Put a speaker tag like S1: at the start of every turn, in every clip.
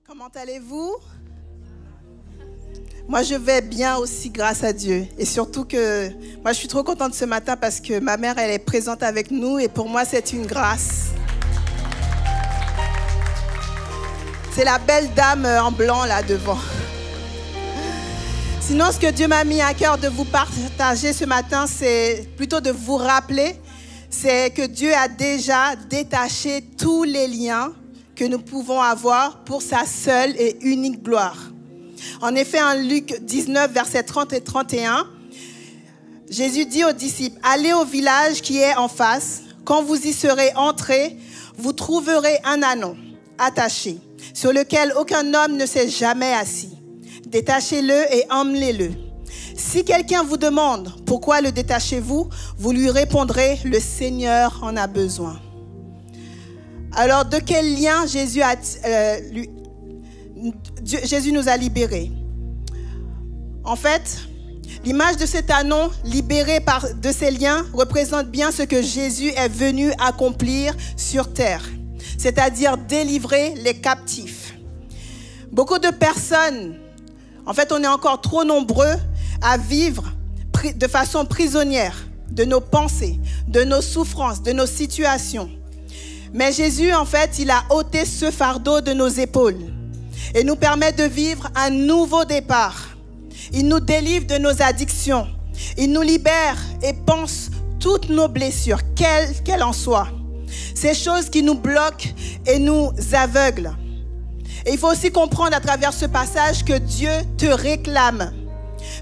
S1: Comment allez-vous? Moi, je vais bien aussi grâce à Dieu. Et surtout que moi, je suis trop contente ce matin parce que ma mère, elle est présente avec nous et pour moi, c'est une grâce. C'est la belle dame en blanc là devant. Sinon, ce que Dieu m'a mis à cœur de vous partager ce matin, c'est plutôt de vous rappeler, c'est que Dieu a déjà détaché tous les liens que nous pouvons avoir pour sa seule et unique gloire. En effet, en Luc 19, versets 30 et 31, Jésus dit aux disciples, « Allez au village qui est en face. Quand vous y serez entrés, vous trouverez un ânon attaché, sur lequel aucun homme ne s'est jamais assis. Détachez-le et emmenez-le. Si quelqu'un vous demande pourquoi le détachez-vous, vous lui répondrez, le Seigneur en a besoin. » Alors, de quel lien Jésus nous a libérés? En fait, l'image de cet ânon libéré de ces liens représente bien ce que Jésus est venu accomplir sur terre, c'est-à-dire délivrer les captifs. Beaucoup de personnes, en fait, on est encore trop nombreux à vivre de façon prisonnière de nos pensées, de nos souffrances, de nos situations. Mais Jésus, en fait, il a ôté ce fardeau de nos épaules et nous permet de vivre un nouveau départ. Il nous délivre de nos addictions. Il nous libère et pense toutes nos blessures, quelles en soient. Ces choses qui nous bloquent et nous aveuglent. Et il faut aussi comprendre à travers ce passage que Dieu te réclame.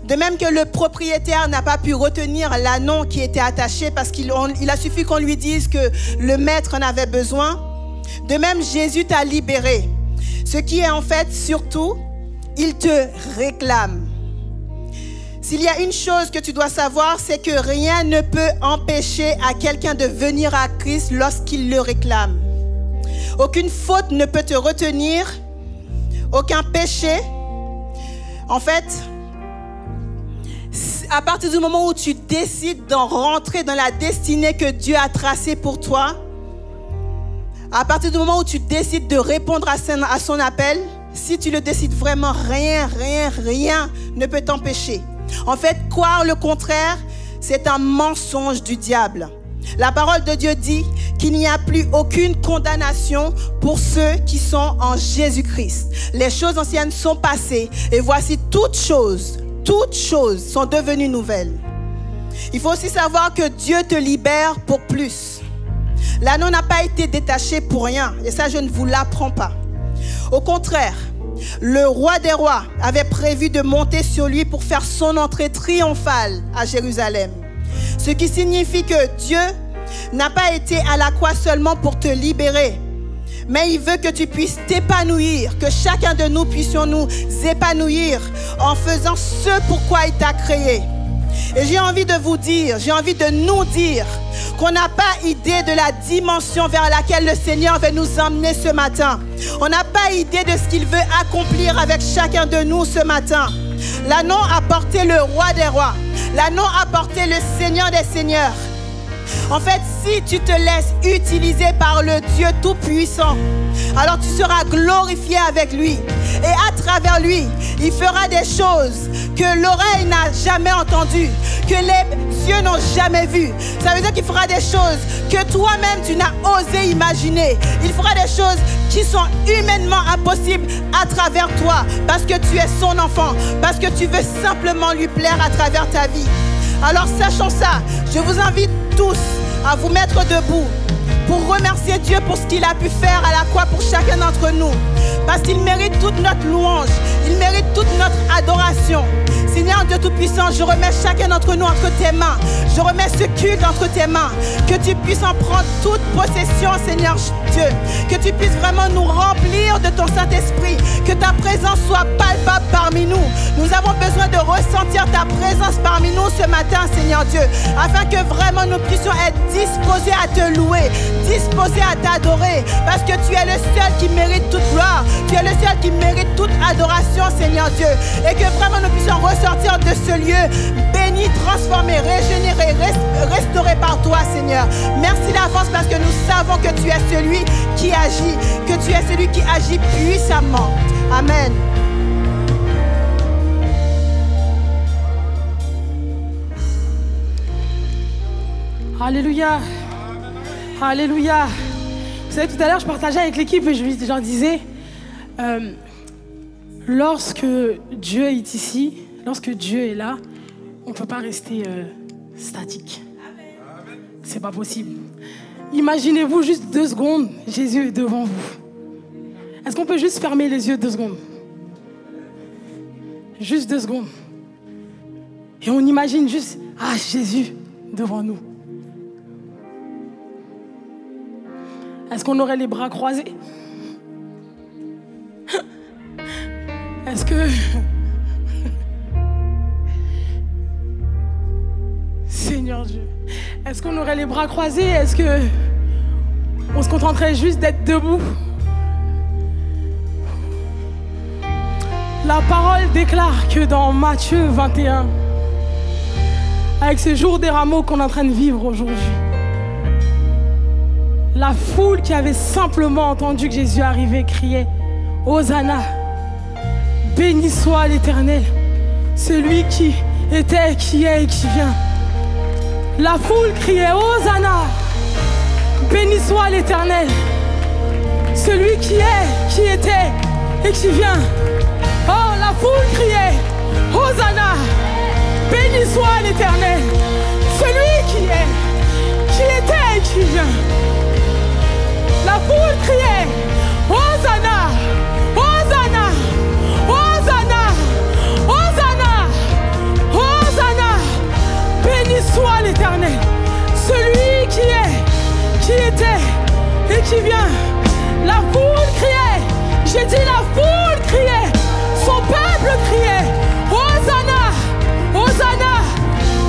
S1: De même que le propriétaire n'a pas pu retenir l'ânon qui était attaché parce qu'il a suffi qu'on lui dise que le maître en avait besoin. De même, Jésus t'a libéré. Ce qui est en fait surtout, il te réclame. S'il y a une chose que tu dois savoir, c'est que rien ne peut empêcher à quelqu'un de venir à Christ lorsqu'il le réclame. Aucune faute ne peut te retenir, aucun péché. En fait, à partir du moment où tu décides d'en rentrer dans la destinée que Dieu a tracée pour toi, à partir du moment où tu décides de répondre à son appel, si tu le décides vraiment, rien ne peut t'empêcher. En fait, croire le contraire, c'est un mensonge du diable. La parole de Dieu dit qu'il n'y a plus aucune condamnation pour ceux qui sont en Jésus-Christ. Les choses anciennes sont passées et voici toutes choses sont devenues nouvelles. Il faut aussi savoir que Dieu te libère pour plus. L'ânon n'a pas été détaché pour rien et ça, je ne vous l'apprends pas. Au contraire, le roi des rois avait prévu de monter sur lui pour faire son entrée triomphale à Jérusalem. Ce qui signifie que Dieu n'a pas été à la croix seulement pour te libérer, mais il veut que tu puisses t'épanouir, que chacun de nous puissions nous épanouir en faisant ce pourquoi il t'a créé. Et j'ai envie de nous dire qu'on n'a pas idée de la dimension vers laquelle le Seigneur veut nous emmener ce matin. On n'a pas idée de ce qu'il veut accomplir avec chacun de nous ce matin. L'ânon a porté le roi des rois. L'ânon a porté le Seigneur des seigneurs. En fait, si tu te laisses utiliser par le Dieu Tout-Puissant, alors tu seras glorifié avec lui. Et à travers lui, il fera des choses que l'oreille n'a jamais entendues, que les yeux n'ont jamais vues. Ça veut dire qu'il fera des choses que toi-même tu n'as osé imaginer. Il fera des choses qui sont humainement impossibles à travers toi, parce que tu es son enfant, parce que tu veux simplement lui plaire à travers ta vie. Alors sachant ça, je vous invite tous à vous mettre debout pour remercier Dieu pour ce qu'il a pu faire à la croix pour chacun d'entre nous. Parce qu'il mérite toute notre louange, il mérite toute notre adoration. Seigneur Dieu Tout-Puissant, je remets chacun d'entre nous entre tes mains. Je remets ce culte entre tes mains. Que tu puisses en prendre toute possession, Seigneur Dieu. Que tu puisses vraiment nous remplir de ton Saint-Esprit. Que ta présence soit palpable parmi nous. Nous avons besoin de ressentir ta présence parmi nous ce matin, Seigneur Dieu. Afin que vraiment nous puissions être disposés à te louer, disposés à t'adorer. Parce que tu es le seul qui mérite toute gloire. Tu es le seul qui mérite toute adoration, Seigneur Dieu. Et que vraiment nous puissions ressortir de ce lieu béni béni, transformé, régénéré, restauré par toi, Seigneur. Merci d'avance parce que nous savons que tu es celui qui agit, que tu es celui qui agit puissamment. Amen.
S2: Alléluia. Alléluia. Vous savez, tout à l'heure, je partageais avec l'équipe et je leur disais, lorsque Dieu est ici, lorsque Dieu est là, on ne peut pas rester statique. C'est pas possible. Imaginez-vous juste 2 secondes, Jésus est devant vous. Est-ce qu'on peut juste fermer les yeux 2 secondes? Juste 2 secondes. Et on imagine juste, Jésus devant nous. Est-ce qu'on aurait les bras croisés? Est-ce que... Seigneur Dieu, est-ce qu'on aurait les bras croisés? Est-ce que on se contenterait juste d'être debout? La parole déclare que dans Matthieu 21, avec ce jour des rameaux qu'on est en train de vivre aujourd'hui, la foule qui avait simplement entendu que Jésus arrivait criait « Hosanna, béni soit l'Éternel, celui qui était, qui est et qui vient. » La foule criait « Hosanna, béni soit l'Éternel, celui qui est, qui était et qui vient. » Oh, la foule criait « Hosanna, béni soit l'Éternel, celui qui est, qui était et qui vient. » La foule criait Hosanna, Hosanna, Hosanna, Hosanna, Hosanna. Béni soit l'Éternel, celui qui est, qui était et qui vient. La foule criait, j'ai dit la foule criait, son peuple criait Hosanna, Hosanna.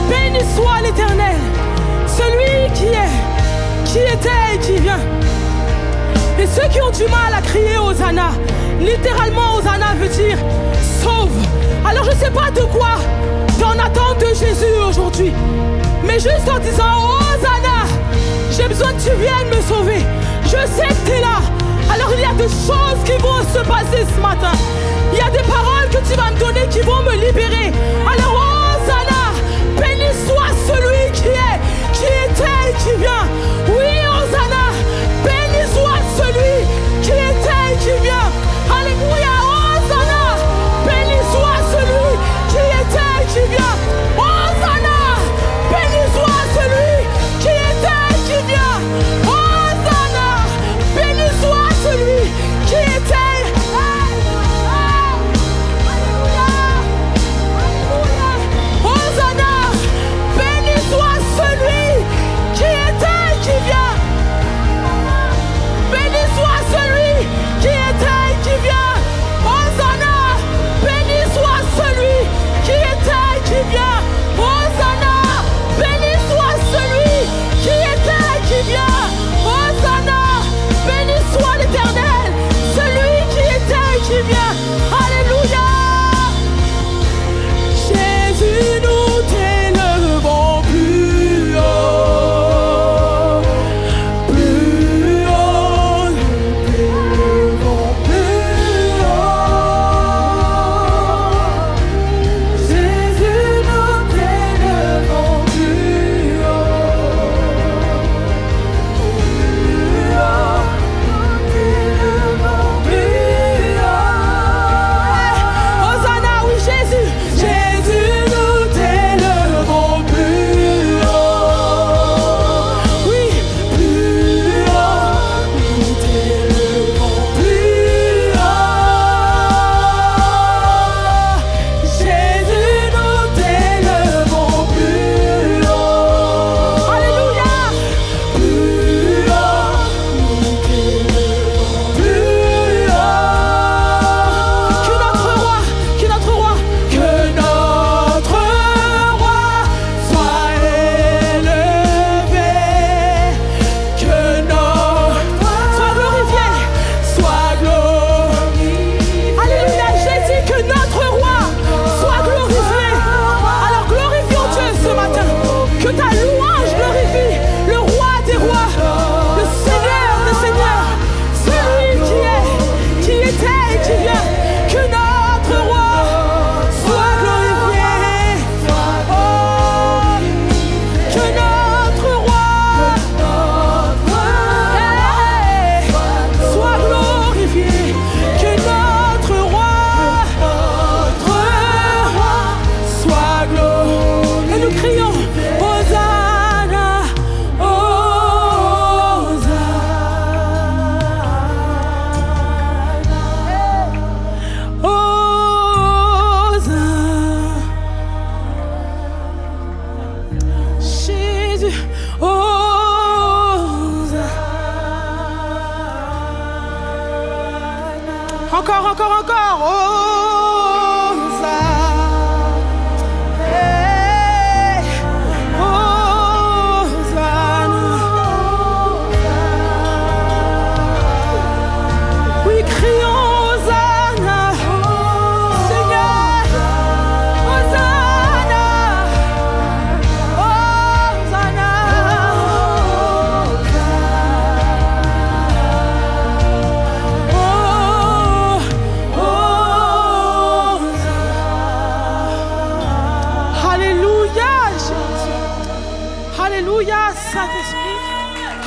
S2: Béni soit l'Éternel, celui qui est, qui était et qui vient. Et ceux qui ont du mal à crier Hosanna, littéralement Hosanna veut dire sauve. Alors je ne sais pas de quoi tu en attends de Jésus aujourd'hui, mais juste en disant Hosanna, j'ai besoin que tu viennes me sauver. Je sais que tu es là. Alors il y a des choses qui vont se passer ce matin. Il y a des paroles que tu vas me donner qui vont me libérer. Alors Hosanna, béni soit celui qui est, qui était et qui vient. Oui, Hosanna, béni soit celui qui était et qui vient. Alléluia, Hosanna, béni soit celui qui était et qui vient. Hosanna, béni soit celui qui était et qui vient. Hosanna, béni soit celui qui était.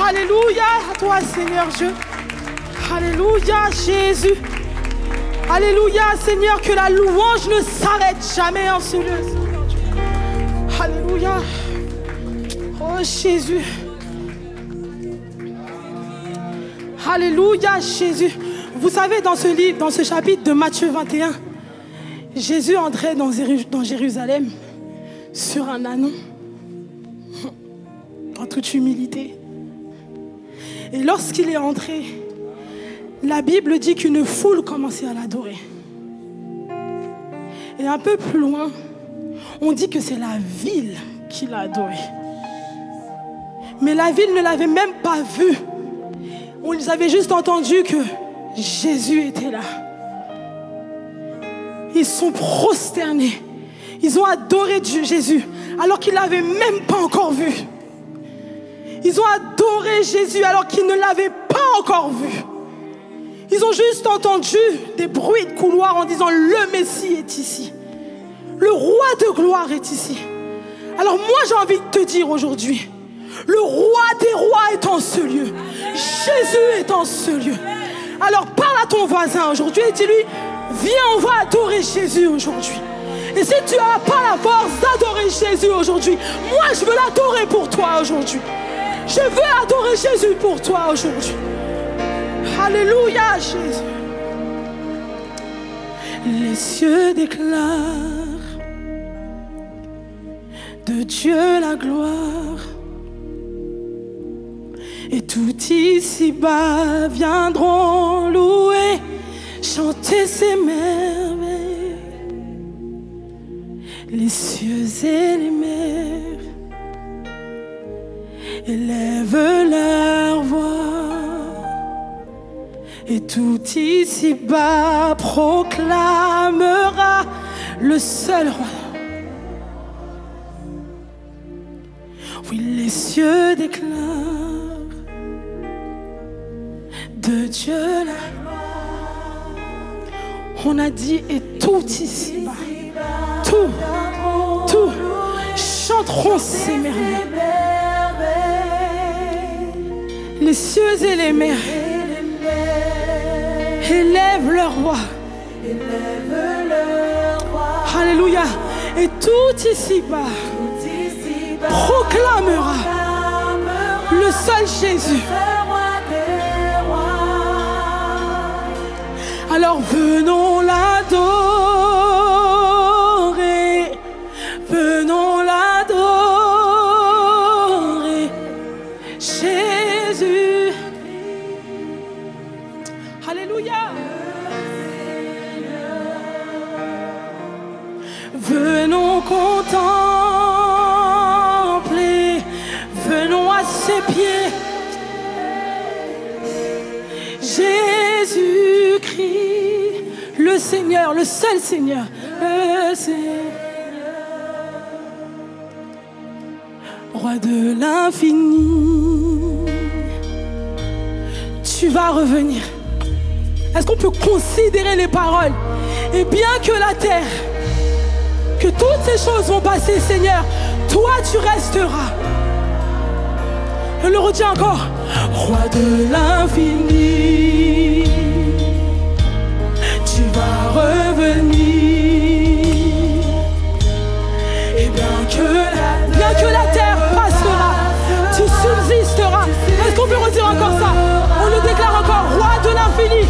S2: Alléluia à toi, Seigneur Dieu. Alléluia, Jésus. Alléluia, Seigneur, que la louange ne s'arrête jamais en ce lieu, Seigneur Dieu. Alléluia. Oh, Jésus. Alléluia, Jésus. Vous savez, dans ce livre, dans ce chapitre de Matthieu 21, Jésus entrait dans Jérusalem sur un ânon, en toute humilité. Et lorsqu'il est entré, la Bible dit qu'une foule commençait à l'adorer. Et un peu plus loin, on dit que c'est la ville qui l'a adoré. Mais la ville ne l'avait même pas vu. On avait juste entendu que Jésus était là. Ils sont prosternés. Ils ont adoré Jésus alors qu'ils ne l'avaient même pas encore vu. Ils ont adoré Jésus alors qu'ils ne l'avaient pas encore vu. Ils ont juste entendu des bruits de couloir en disant le Messie est ici. Le roi de gloire est ici. Alors moi j'ai envie de te dire aujourd'hui, le roi des rois est en ce lieu. Jésus est en ce lieu. Alors parle à ton voisin aujourd'hui et dis-lui, viens, on va adorer Jésus aujourd'hui. Et si tu n'as pas la force d'adorer Jésus aujourd'hui, moi je veux l'adorer pour toi aujourd'hui. Je veux adorer Jésus pour toi aujourd'hui. Alléluia, Jésus. Les cieux déclarent de Dieu la gloire. Et tout ici-bas viendront louer, chanter ses merveilles. Les cieux et les mers élèvent leur voix. Et tout ici-bas proclamera le seul roi. Oui, les cieux déclarent de Dieu la gloire. On a dit et tout ici-bas, tout chanteront ses merveilles. Les cieux et les mers élèvent leur roi. Alléluia. Et tout ici-bas proclamera le seul Jésus. Alors venons l'adorer, venons l'adorer, Jésus. Alléluia. Venons contempler, venons à ses pieds, Jésus-Christ, le Seigneur, le seul Seigneur, le Seigneur, roi de l'infini. Tu vas revenir. Est-ce qu'on peut considérer les paroles? Et bien que la terre, que toutes ces choses vont passer, Seigneur, toi tu resteras. Je le redis encore. Roi de l'infini, tu vas revenir. Et bien que la terre passera, tu subsisteras. Est-ce qu'on peut redire encore ça? On le déclare encore. Roi de l'infini,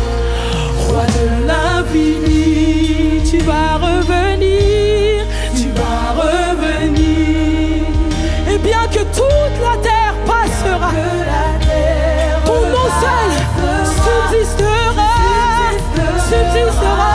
S2: roi de l'infini, tu vas revenir, tu vas revenir. Et bien que toute la terre passera, ton nom seul subsistera, subsistera.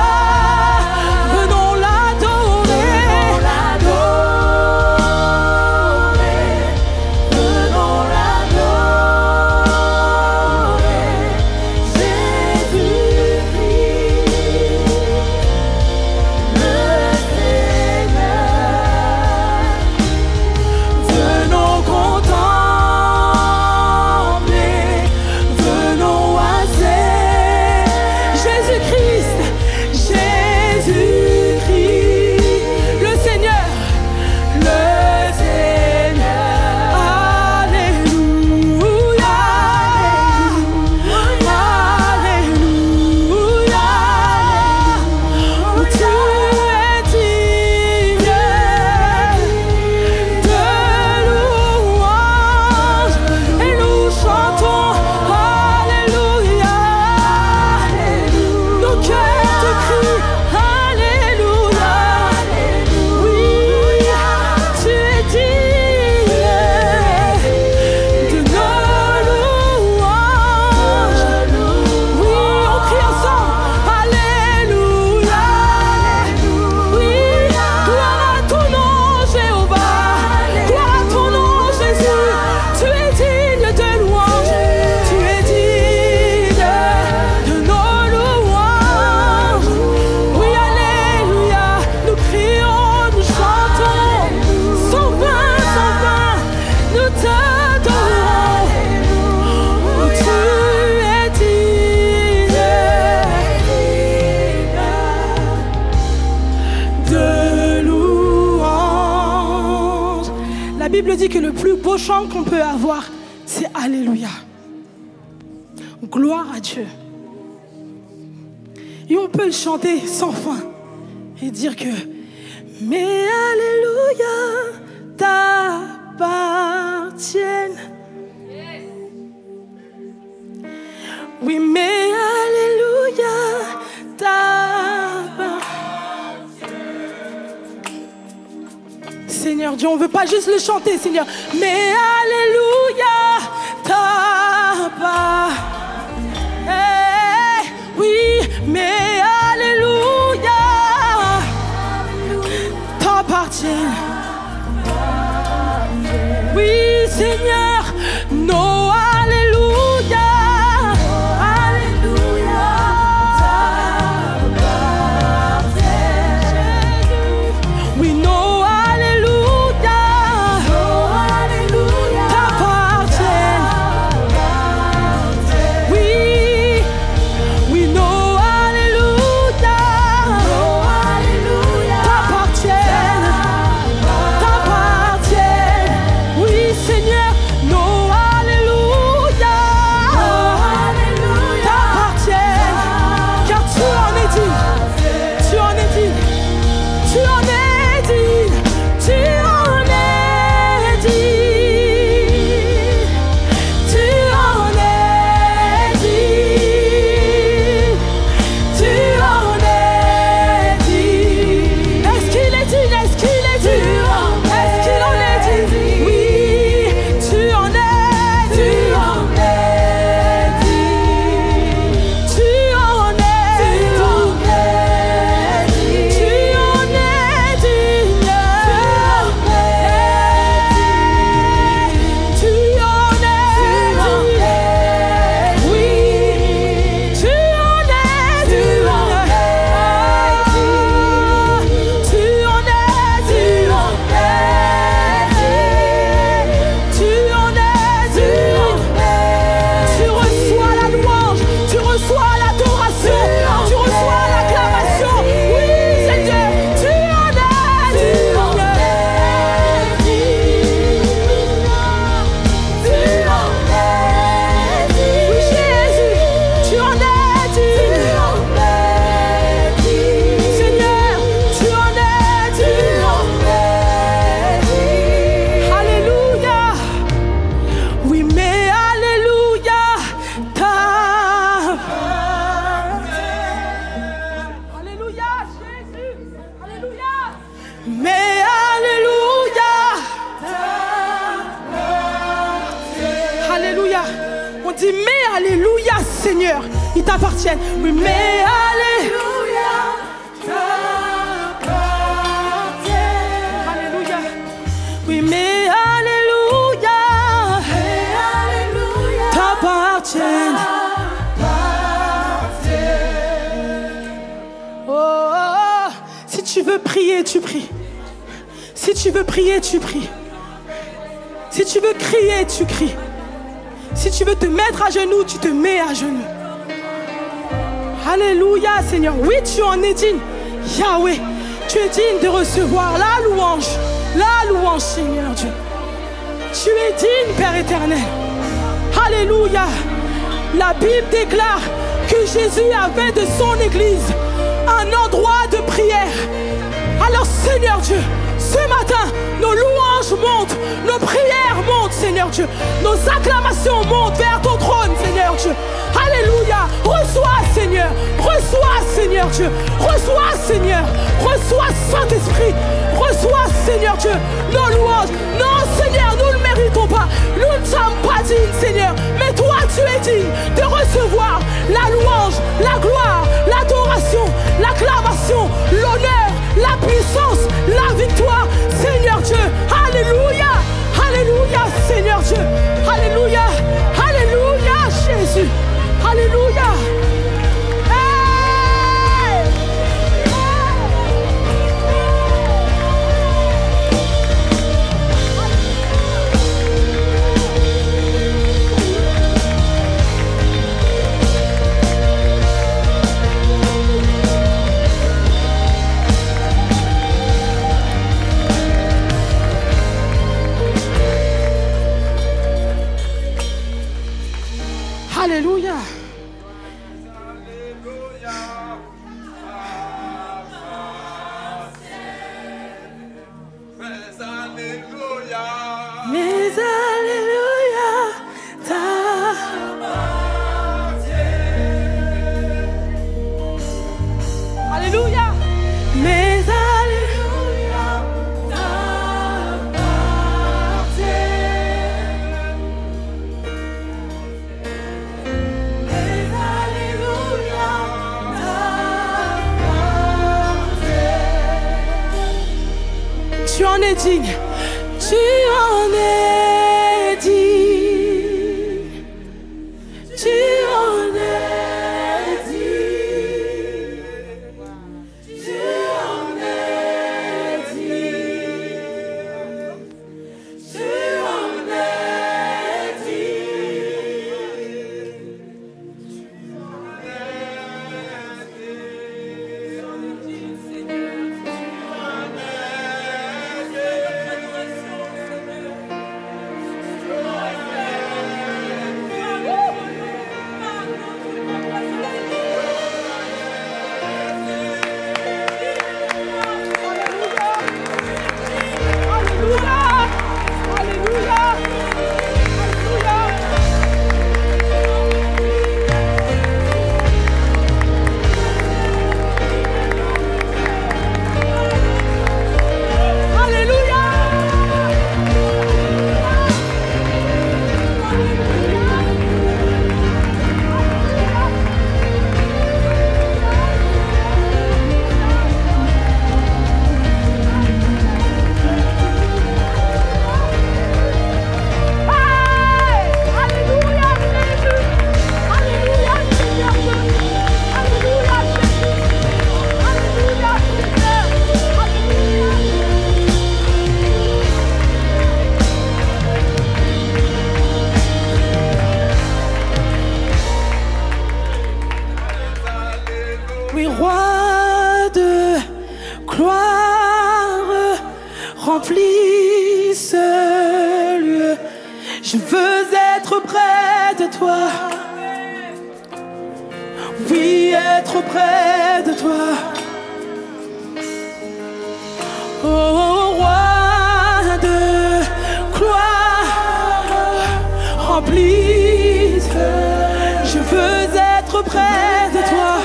S2: Bible dit que le plus beau chant qu'on peut avoir, c'est Alléluia. Gloire à Dieu. Et on peut le chanter sans fin et dire que mais Alléluia t'appartiennent. Oui, mais Alléluia t'appartiennent. Seigneur Dieu, on ne veut pas juste le chanter, Seigneur. Mais Alléluia t'appartiennent. Oui, mais Alléluia t'appartiennent. Oui, Seigneur, nos Alléluia. Alléluia t'appartiennent. Oui, nos Alléluia. Nos Alléluia t'appartiennent. Oui, oui, nos Alléluia. Nos Alléluia t'appartiennent. T'appartiennent. Oui, Seigneur, nos Alléluia t'appartiennent. Car tu en es digne. Tu en es digne. Tu en es digne. Tu en es digne. Tu en es digne. Tu en es digne. Est-ce qu'il est digne? Est-ce qu'il est digne? Est-ce qu'il en est digne? Oui, tu en es digne. Tu en es digne. Tu en es digne. Tu en es digne. Tu en es digne. Oui, tu en es digne. Tu en es digne. Tu en es digne. Tu reçois la louange, tu reçois l'adoration, tu reçois l'acclamation. Oui, Seigneur, tu en es digne. Oui, Jésus, tu en es digne. Seigneur, tu en es digne. Alléluia. Oui, mais Alléluia Alléluia, Jésus. Alléluia. Mais Alléluia. Alléluia. On dit mais Alléluia, Seigneur, ils t'appartiennent. Oui, mais Alléluia. Alléluia. Oui, mais Alléluia. T'appartiennent. Oh, oh, oh. Si tu veux prier, tu pries. Si tu veux prier, tu pries. Si tu veux crier, tu cries. Si tu veux te mettre à genoux, tu te mets à genoux. Alléluia, Seigneur. Oui, tu en es digne. Yahweh, tu es digne de recevoir la louange. La louange, Seigneur Dieu. Tu es digne, Père éternel. Alléluia. La Bible déclare que Jésus avait de son Église un endroit de prière. Alors, Seigneur Dieu, ce matin, nos louanges montent, nos prières montent, Seigneur Dieu. Nos acclamations montent vers ton trône, Seigneur Dieu. Alléluia. Reçois, Seigneur. Reçois, Seigneur Dieu. Reçois, Seigneur. Reçois, Saint-Esprit. Reçois, Seigneur Dieu, nos louanges. Non, Seigneur, nous ne le méritons pas. Nous ne sommes pas dignes, Seigneur. Mais toi, tu es digne de recevoir la louange, la gloire, l'adoration, l'acclamation, l'honneur, la puissance, la victoire, Seigneur Dieu. Alléluia. Alléluia, Seigneur Dieu. Alléluia. Alléluia, Jésus. Alléluia. Hey! Tu en es digne. Tu en es digne. Tu en es digne. Tu en es digne. Tu en es Oui, roi de gloire, remplis ce lieu. Je veux être près de toi. Oui, être près de toi. Oh, roi de gloire, remplis ce lieu. Je veux être près de toi.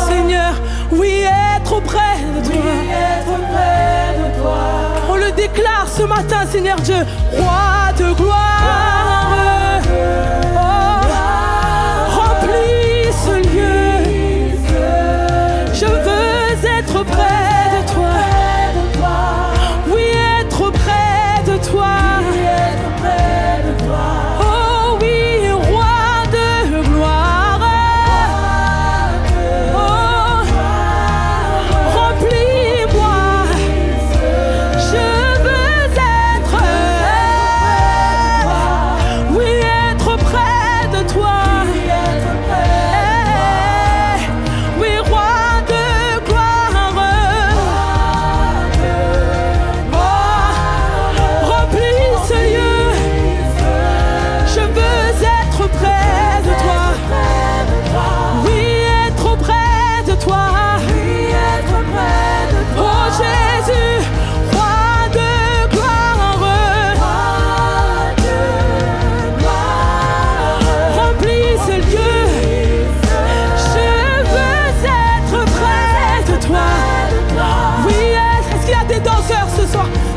S2: Seigneur, oui, être près de toi. On le déclare ce matin, Seigneur Dieu, roi de gloire. Oh, remplis ce lieu. Je veux être près de toi. Oui, être près de toi. Oh oui, roi de gloire.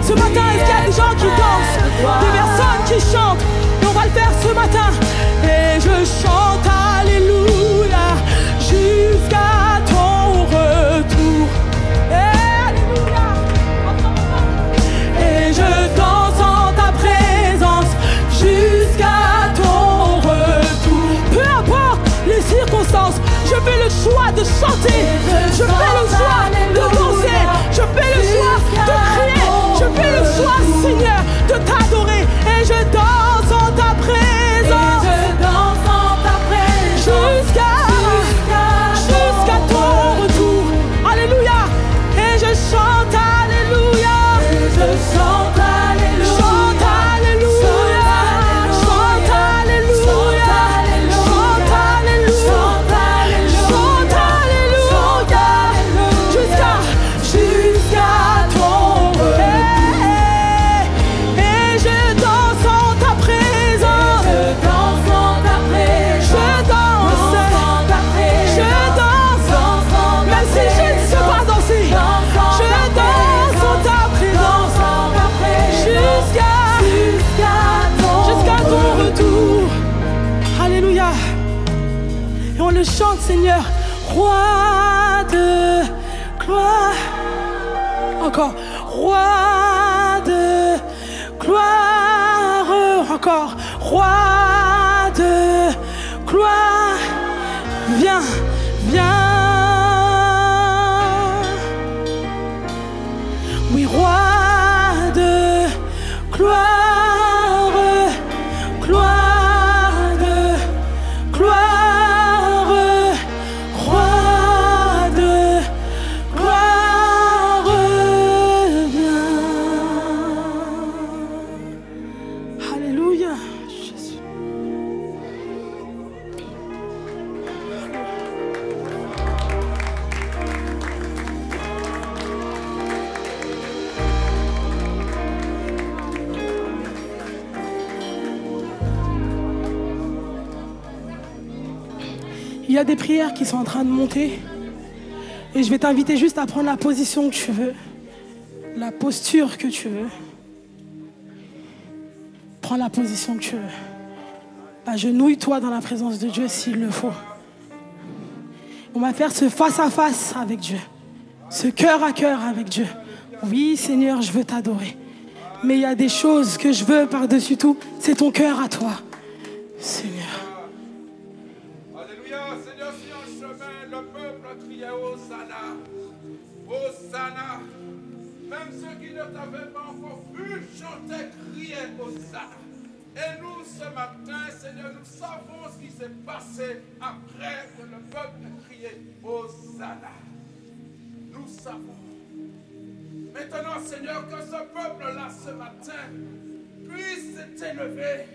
S2: Ce matin, est-ce qu'il y a des gens qui dansent, des personnes qui chantent? Et on va le faire ce matin. Et je chante Alléluia jusqu'à ton retour. Alléluia. Et je danse en ta présence jusqu'à ton retour. Peu importe les circonstances, je fais le choix de chanter. Je fais le choix de danser. Je fais le choix de crier. Je fais le choix, Seigneur, de t'adorer. Et je danse en ta présence. Jusqu'à ton retour. Alléluia. Et je chante Alléluia. Chante Alléluia. Chante Alléluia. Chante Alléluia. Chante Alléluia. Jusqu'à ton retour. Et je danse en ta présence. Je danse. Même si je ne sais pas danser, je danse en ta présence. Jusqu'à ton retour. Alléluia. Et on le chante, Seigneur. Roi de gloire. encore. Roi de gloire, encore. Roi de gloire, viens, viens. Oui, roi de gloire, gloire de gloire, roi de gloire, viens. Alléluia, Jésus. Il y a des prières qui sont en train de monter et je vais t'inviter juste à prendre la position que tu veux, la posture que tu veux. Prends la position que tu veux. Agenouille-toi dans la présence de Dieu s'il le faut. On va faire ce face à face avec Dieu, ce cœur à cœur avec Dieu. Oui, Seigneur, je veux t'adorer. Mais il y a des choses que je veux par-dessus tout, c'est ton cœur à toi, Seigneur.
S3: Alléluia, Seigneur, sur un chemin, le peuple criait Hosanna, Hosanna. Même ceux qui ne t'avaient pas encore vu chanter, criaient Hosanna. Et nous, ce matin, Seigneur, nous savons ce qui s'est passé après que le peuple a crié Hosanna. Nous savons. Maintenant, Seigneur, que ce peuple-là, ce matin, puisse s'élever.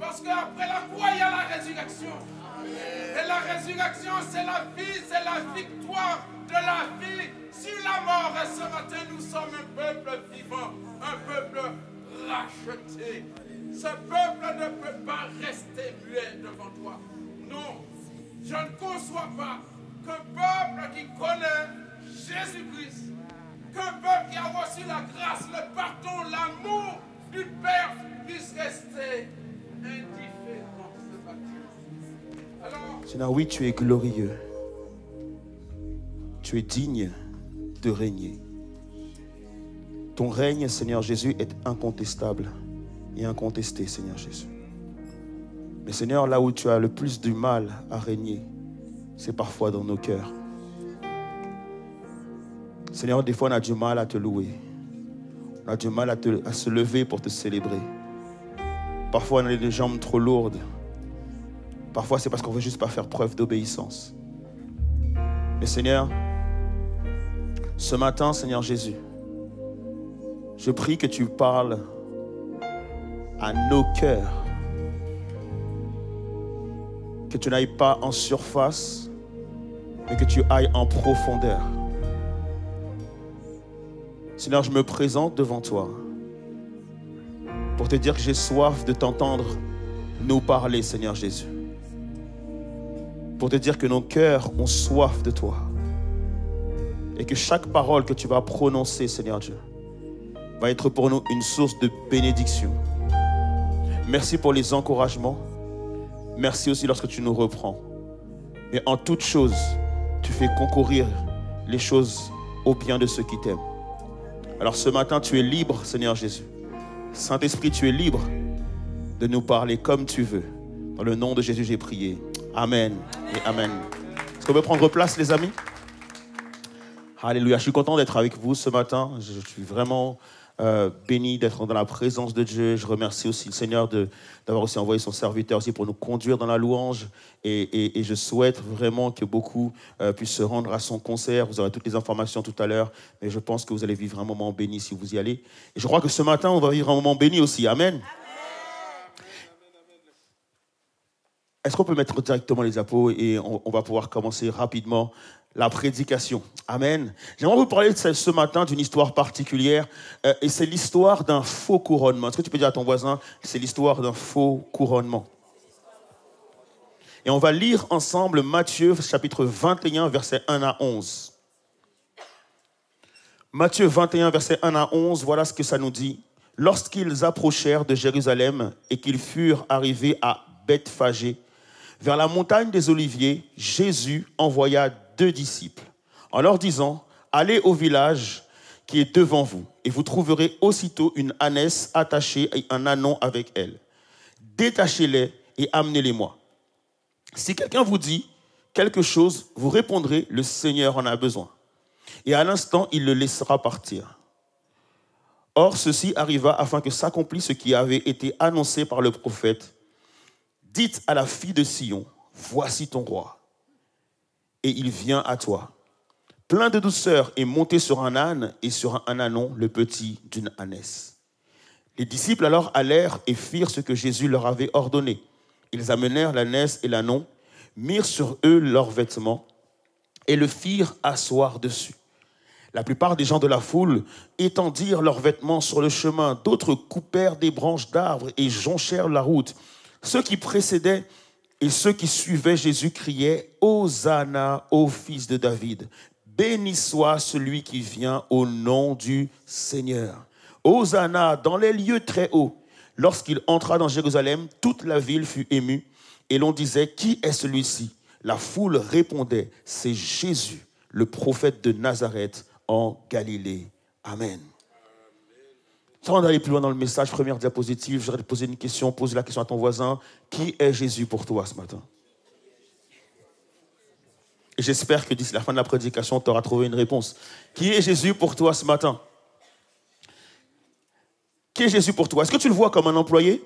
S3: Parce qu'après la croix, il y a la résurrection. Et la résurrection, c'est la vie, c'est la victoire de la vie sur la mort. Et ce matin, nous sommes un peuple vivant, un peuple racheté. Ce peuple ne peut pas rester muet devant toi. Non, je ne conçois pas qu'un peuple qui connaît Jésus-Christ, qu'un peuple qui a reçu la grâce, le pardon, l'amour du Père puisse rester indifférent ce matin. Alors,
S4: Seigneur, oui, tu es glorieux. Tu es digne de régner. Ton règne, Seigneur Jésus, est incontestable et incontesté, Seigneur Jésus. Mais Seigneur, là où tu as le plus du mal à régner, c'est parfois dans nos cœurs. Seigneur, des fois on a du mal à te louer. On a du mal à se lever pour te célébrer. Parfois on a les jambes trop lourdes. Parfois c'est parce qu'on ne veut juste pas faire preuve d'obéissance. Mais Seigneur, ce matin, Seigneur Jésus, je prie que tu parles à nos cœurs. Que tu n'ailles pas en surface, mais que tu ailles en profondeur. Seigneur, je me présente devant toi pour te dire que j'ai soif de t'entendre nous parler, Seigneur Jésus. Pour te dire que nos cœurs ont soif de toi. Et que chaque parole que tu vas prononcer, Seigneur Dieu, va être pour nous une source de bénédiction. Merci pour les encouragements. Merci aussi lorsque tu nous reprends. Mais en toute chose, tu fais concourir les choses au bien de ceux qui t'aiment. Alors ce matin, tu es libre, Seigneur Jésus. Saint-Esprit, tu es libre de nous parler comme tu veux. Dans le nom de Jésus, j'ai prié. Amen et Amen. Est-ce qu'on peut prendre place, les amis? Alléluia. Je suis content d'être avec vous ce matin. Je suis vraiment béni d'être dans la présence de Dieu. Je remercie aussi le Seigneur d'avoir aussi envoyé son serviteur aussi pour nous conduire dans la louange. Et je souhaite vraiment que beaucoup puissent se rendre à son concert. Vous aurez toutes les informations tout à l'heure. Mais je pense que vous allez vivre un moment béni si vous y allez. Et je crois que ce matin, on va vivre un moment béni aussi. Amen. Est-ce qu'on peut mettre directement les apôts et on va pouvoir commencer rapidement la prédication. Amen. J'aimerais vous parler ce matin d'une histoire particulière et c'est l'histoire d'un faux couronnement. Est-ce que tu peux dire à ton voisin, c'est l'histoire d'un faux couronnement? Et on va lire ensemble Matthieu chapitre 21, versets 1 à 11. Matthieu 21, versets 1 à 11, voilà ce que ça nous dit. Lorsqu'ils approchèrent de Jérusalem et qu'ils furent arrivés à Bethphagée, vers la montagne des Oliviers, Jésus envoya 2 disciples, en leur disant « Allez au village qui est devant vous, et vous trouverez aussitôt une ânesse attachée et un ânon avec elle. Détachez-les et amenez-les-moi. Si quelqu'un vous dit quelque chose, vous répondrez, le Seigneur en a besoin. Et à l'instant, il le laissera partir. Or, ceci arriva afin que s'accomplisse ce qui avait été annoncé par le prophète. Dites à la fille de Sion, voici ton roi. Et il vient à toi. Plein de douceur et monté sur un âne et sur un ânon, le petit d'une ânesse. Les disciples alors allèrent et firent ce que Jésus leur avait ordonné. Ils amenèrent l'ânesse et l'ânon, mirent sur eux leurs vêtements et le firent asseoir dessus. La plupart des gens de la foule étendirent leurs vêtements sur le chemin. D'autres coupèrent des branches d'arbres et jonchèrent la route. Ceux qui précédaient et ceux qui suivaient Jésus criaient « Hosanna au fils de David !» Béni soit celui qui vient au nom du Seigneur. Hosanna dans les lieux très hauts. Lorsqu'il entra dans Jérusalem, toute la ville fut émue et l'on disait « Qui est celui-ci » La foule répondait « C'est Jésus, le prophète de Nazareth en Galilée. » Amen. Avant d'aller plus loin dans le message, première diapositive, je voudrais te poser une question. Pose la question à ton voisin. Qui est Jésus pour toi ce matin? Et j'espère que d'ici la fin de la prédication, tu auras trouvé une réponse. Qui est Jésus pour toi ce matin? Qui est Jésus pour toi? Est-ce que tu le vois comme un employé?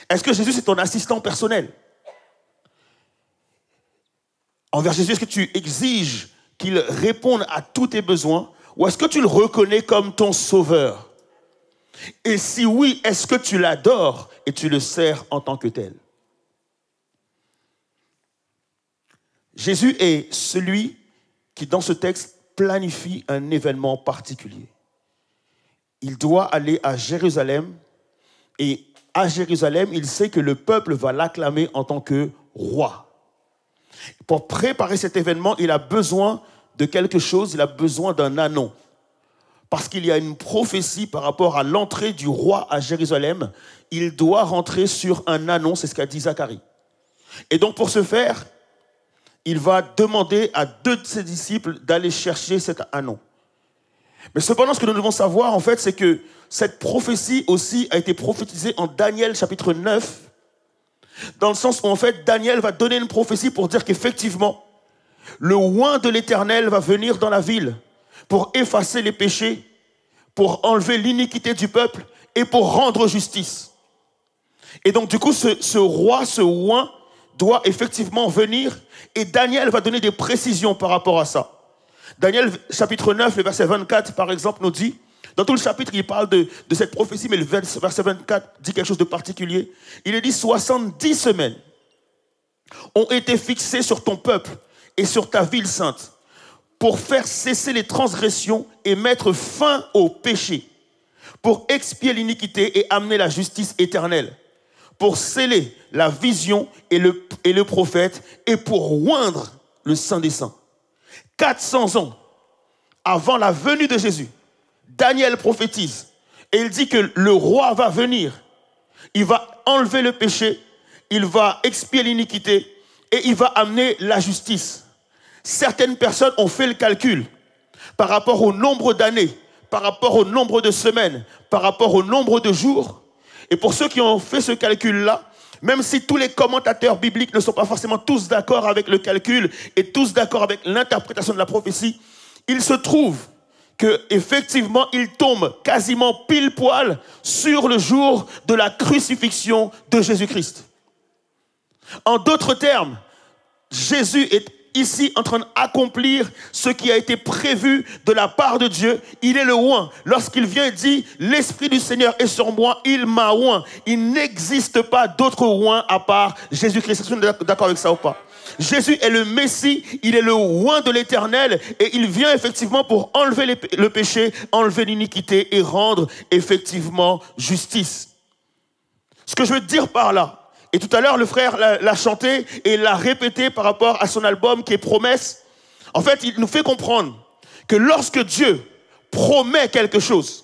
S4: Est-ce que Jésus, c'est ton assistant personnel? Envers Jésus, est-ce que tu exiges qu'il réponde à tous tes besoins? Ou est-ce que tu le reconnais comme ton sauveur? Et si oui, est-ce que tu l'adores et tu le sers en tant que tel? Jésus est celui qui, dans ce texte, planifie un événement particulier. Il doit aller à Jérusalem et à Jérusalem, il sait que le peuple va l'acclamer en tant que roi. Pour préparer cet événement, il a besoin de quelque chose, il a besoin d'un ânon. Parce qu'il y a une prophétie par rapport à l'entrée du roi à Jérusalem. Il doit rentrer sur un ânon, c'est ce qu'a dit Zacharie. Et donc pour ce faire, il va demander à 2 de ses disciples d'aller chercher cet ânon. Mais cependant, ce que nous devons savoir, en fait, c'est que cette prophétie aussi a été prophétisée en Daniel chapitre 9, dans le sens où, en fait, Daniel va donner une prophétie pour dire qu'effectivement, le oint de l'Éternel va venir dans la ville pour effacer les péchés, pour enlever l'iniquité du peuple et pour rendre justice. Et donc, du coup, ce roi, ce oint, doit effectivement venir et Daniel va donner des précisions par rapport à ça. Daniel chapitre 9, le verset 24 par exemple nous dit, dans tout le chapitre il parle de cette prophétie, mais le verset 24 dit quelque chose de particulier. Il est dit 70 semaines ont été fixées sur ton peuple et sur ta ville sainte pour faire cesser les transgressions et mettre fin au péché, pour expier l'iniquité et amener la justice éternelle, pour sceller la vision et le prophète et pour oindre le Saint des Saints. 400 ans avant la venue de Jésus, Daniel prophétise et il dit que le roi va venir. Il va enlever le péché, il va expier l'iniquité et il va amener la justice. Certaines personnes ont fait le calcul par rapport au nombre d'années, par rapport au nombre de semaines, par rapport au nombre de jours. Et pour ceux qui ont fait ce calcul-là, même si tous les commentateurs bibliques ne sont pas forcément tous d'accord avec le calcul et tous d'accord avec l'interprétation de la prophétie, il se trouve qu'effectivement, il tombe quasiment pile poil sur le jour de la crucifixion de Jésus-Christ. En d'autres termes, Jésus est ici en train d'accomplir ce qui a été prévu de la part de Dieu. Il est le oint. Lorsqu'il vient et dit « L'Esprit du Seigneur est sur moi, il m'a oint ». Il n'existe pas d'autre oint à part Jésus-Christ. Est-ce que vous êtes d'accord avec ça ou pas? Jésus est le Messie, il est le oint de l'Éternel et il vient effectivement pour enlever le péché, enlever l'iniquité et rendre effectivement justice. Ce que je veux dire par là, et tout à l'heure, le frère l'a chanté et l'a répété par rapport à son album qui est Promesse. En fait, il nous fait comprendre que lorsque Dieu promet quelque chose,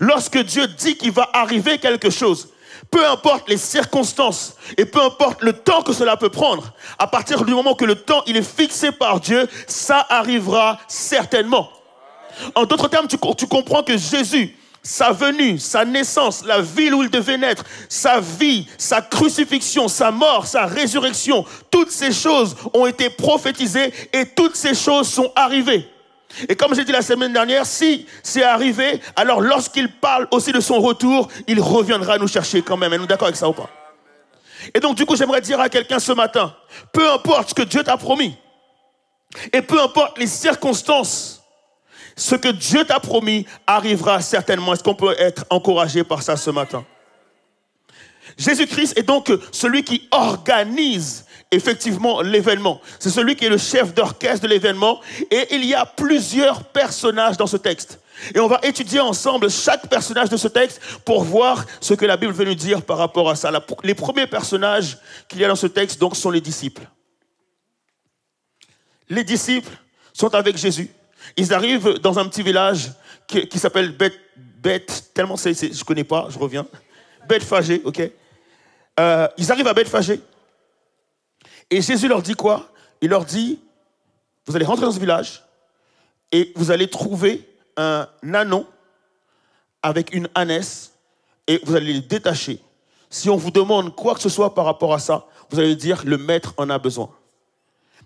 S4: lorsque Dieu dit qu'il va arriver quelque chose, peu importe les circonstances et peu importe le temps que cela peut prendre, à partir du moment que le temps il est fixé par Dieu, ça arrivera certainement. En d'autres termes, tu comprends que Jésus, sa venue, sa naissance, la ville où il devait naître, sa vie, sa crucifixion, sa mort, sa résurrection, toutes ces choses ont été prophétisées et toutes ces choses sont arrivées. Et comme j'ai dit la semaine dernière, si c'est arrivé, alors lorsqu'il parle aussi de son retour, il reviendra nous chercher quand même. Êtes-vous d'accord avec ça ou pas? Et donc du coup, j'aimerais dire à quelqu'un ce matin, peu importe ce que Dieu t'a promis, et peu importe les circonstances, ce que Dieu t'a promis arrivera certainement. Est-ce qu'on peut être encouragé par ça ce matin? Jésus-Christ est donc celui qui organise effectivement l'événement. C'est celui qui est le chef d'orchestre de l'événement. Et il y a plusieurs personnages dans ce texte. Et on va étudier ensemble chaque personnage de ce texte pour voir ce que la Bible veut nous dire par rapport à ça. Les premiers personnages qu'il y a dans ce texte donc, sont les disciples. Les disciples sont avec Jésus. Ils arrivent dans un petit village qui s'appelle Beth, tellement je ne connais pas, je reviens. Bethphagée, ok. Ils arrivent à Bethphagée. Et Jésus leur dit quoi? Il leur dit, vous allez rentrer dans ce village et vous allez trouver un ânon avec une ânesse et vous allez les détacher. Si on vous demande quoi que ce soit par rapport à ça, vous allez dire, le maître en a besoin.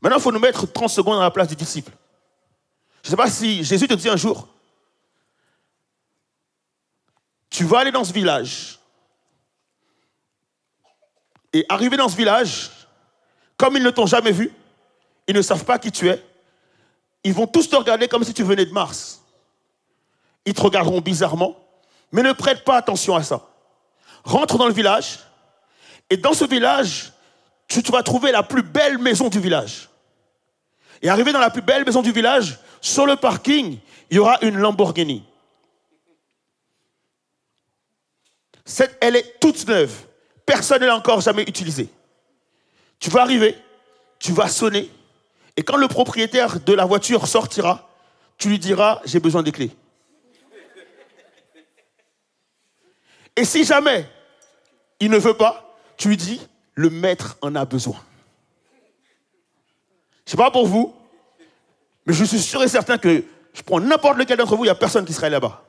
S4: Maintenant, il faut nous mettre 30 secondes à la place du disciple. Je ne sais pas si Jésus te dit un jour, tu vas aller dans ce village et arriver dans ce village, comme ils ne t'ont jamais vu, ils ne savent pas qui tu es, ils vont tous te regarder comme si tu venais de Mars. Ils te regarderont bizarrement, mais ne prête pas attention à ça. Rentre dans le village et dans ce village, tu vas trouver la plus belle maison du village. Et arrivé dans la plus belle maison du village, sur le parking, il y aura une Lamborghini. Elle est toute neuve. Personne ne l'a encore jamais utilisée. Tu vas arriver, tu vas sonner, et quand le propriétaire de la voiture sortira, tu lui diras, j'ai besoin des clés. Et si jamais il ne veut pas, tu lui dis, le maître en a besoin. Je ne sais pas pour vous, mais je suis sûr et certain que je prends n'importe lequel d'entre vous, il n'y a personne qui serait là-bas.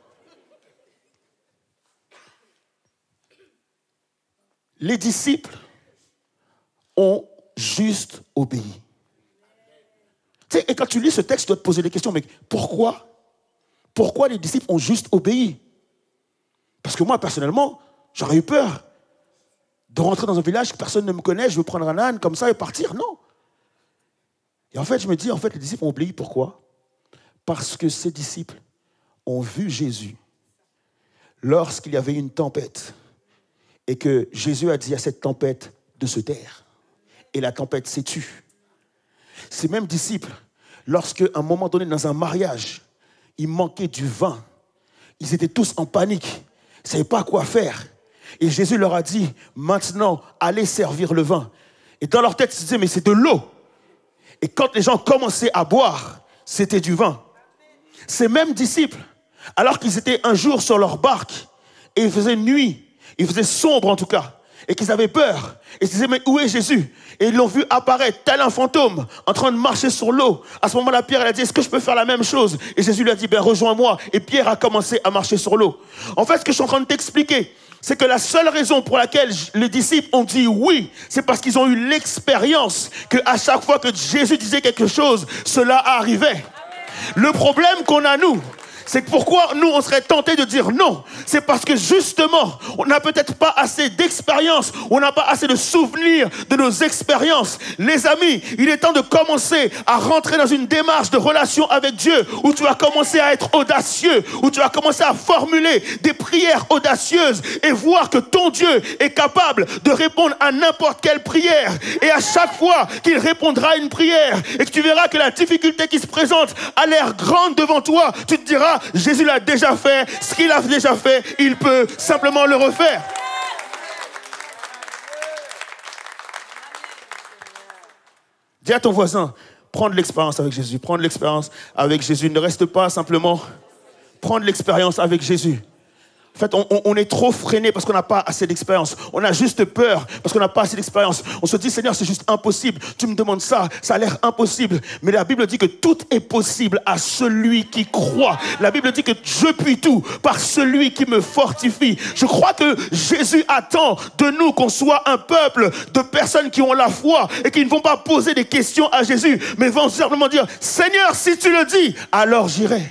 S4: Les disciples ont juste obéi. Tu sais, et quand tu lis ce texte, tu dois te poser des questions, mais pourquoi? Pourquoi les disciples ont juste obéi? Parce que moi, personnellement, j'aurais eu peur de rentrer dans un village que personne ne me connaît, je veux prendre un âne comme ça et partir. Non. Et en fait, je me dis, les disciples ont obéi. Pourquoi? Parce que ces disciples ont vu Jésus lorsqu'il y avait une tempête et que Jésus a dit à cette tempête de se taire. Et la tempête s'est tue. Ces mêmes disciples, lorsqu'à un moment donné, dans un mariage, il manquait du vin, ils étaient tous en panique, ils ne savaient pas quoi faire. Et Jésus leur a dit, maintenant, allez servir le vin. Et dans leur tête, ils se disaient, mais c'est de l'eau. Et quand les gens commençaient à boire, c'était du vin. Ces mêmes disciples, alors qu'ils étaient un jour sur leur barque, et il faisait nuit, il faisait sombre en tout cas, et qu'ils avaient peur, et ils se disaient, mais où est Jésus? Et ils l'ont vu apparaître, tel un fantôme, en train de marcher sur l'eau. À ce moment-là, Pierre, elle a dit, est-ce que je peux faire la même chose? Et Jésus lui a dit, rejoins-moi. Et Pierre a commencé à marcher sur l'eau. En fait, ce que je suis en train de t'expliquer, c'est que la seule raison pour laquelle les disciples ont dit oui, c'est parce qu'ils ont eu l'expérience qu'à chaque fois que Jésus disait quelque chose, cela arrivait. Le problème qu'on a, nous, c'est que pourquoi nous, on serait tentés de dire non? C'est parce que justement, on n'a peut-être pas assez d'expérience, on n'a pas assez de souvenirs de nos expériences. Les amis, il est temps de commencer à rentrer dans une démarche de relation avec Dieu, où tu vas commencer à être audacieux, où tu vas commencer à formuler des prières audacieuses et voir que ton Dieu est capable de répondre à n'importe quelle prière. Et à chaque fois qu'il répondra à une prière et que tu verras que la difficulté qui se présente a l'air grande devant toi, tu te diras, Jésus l'a déjà fait, ce qu'il a déjà fait, il peut simplement le refaire. Dis à ton voisin, prendre l'expérience avec Jésus, prendre l'expérience avec Jésus. Ne reste pas simplement prendre l'expérience avec Jésus. En fait, on est trop freiné parce qu'on n'a pas assez d'expérience. On a juste peur parce qu'on n'a pas assez d'expérience. On se dit, Seigneur, c'est juste impossible. Tu me demandes ça, ça a l'air impossible. Mais la Bible dit que tout est possible à celui qui croit. La Bible dit que je puis tout par celui qui me fortifie. Je crois que Jésus attend de nous qu'on soit un peuple de personnes qui ont la foi et qui ne vont pas poser des questions à Jésus, mais vont simplement dire, Seigneur, si tu le dis, alors j'irai.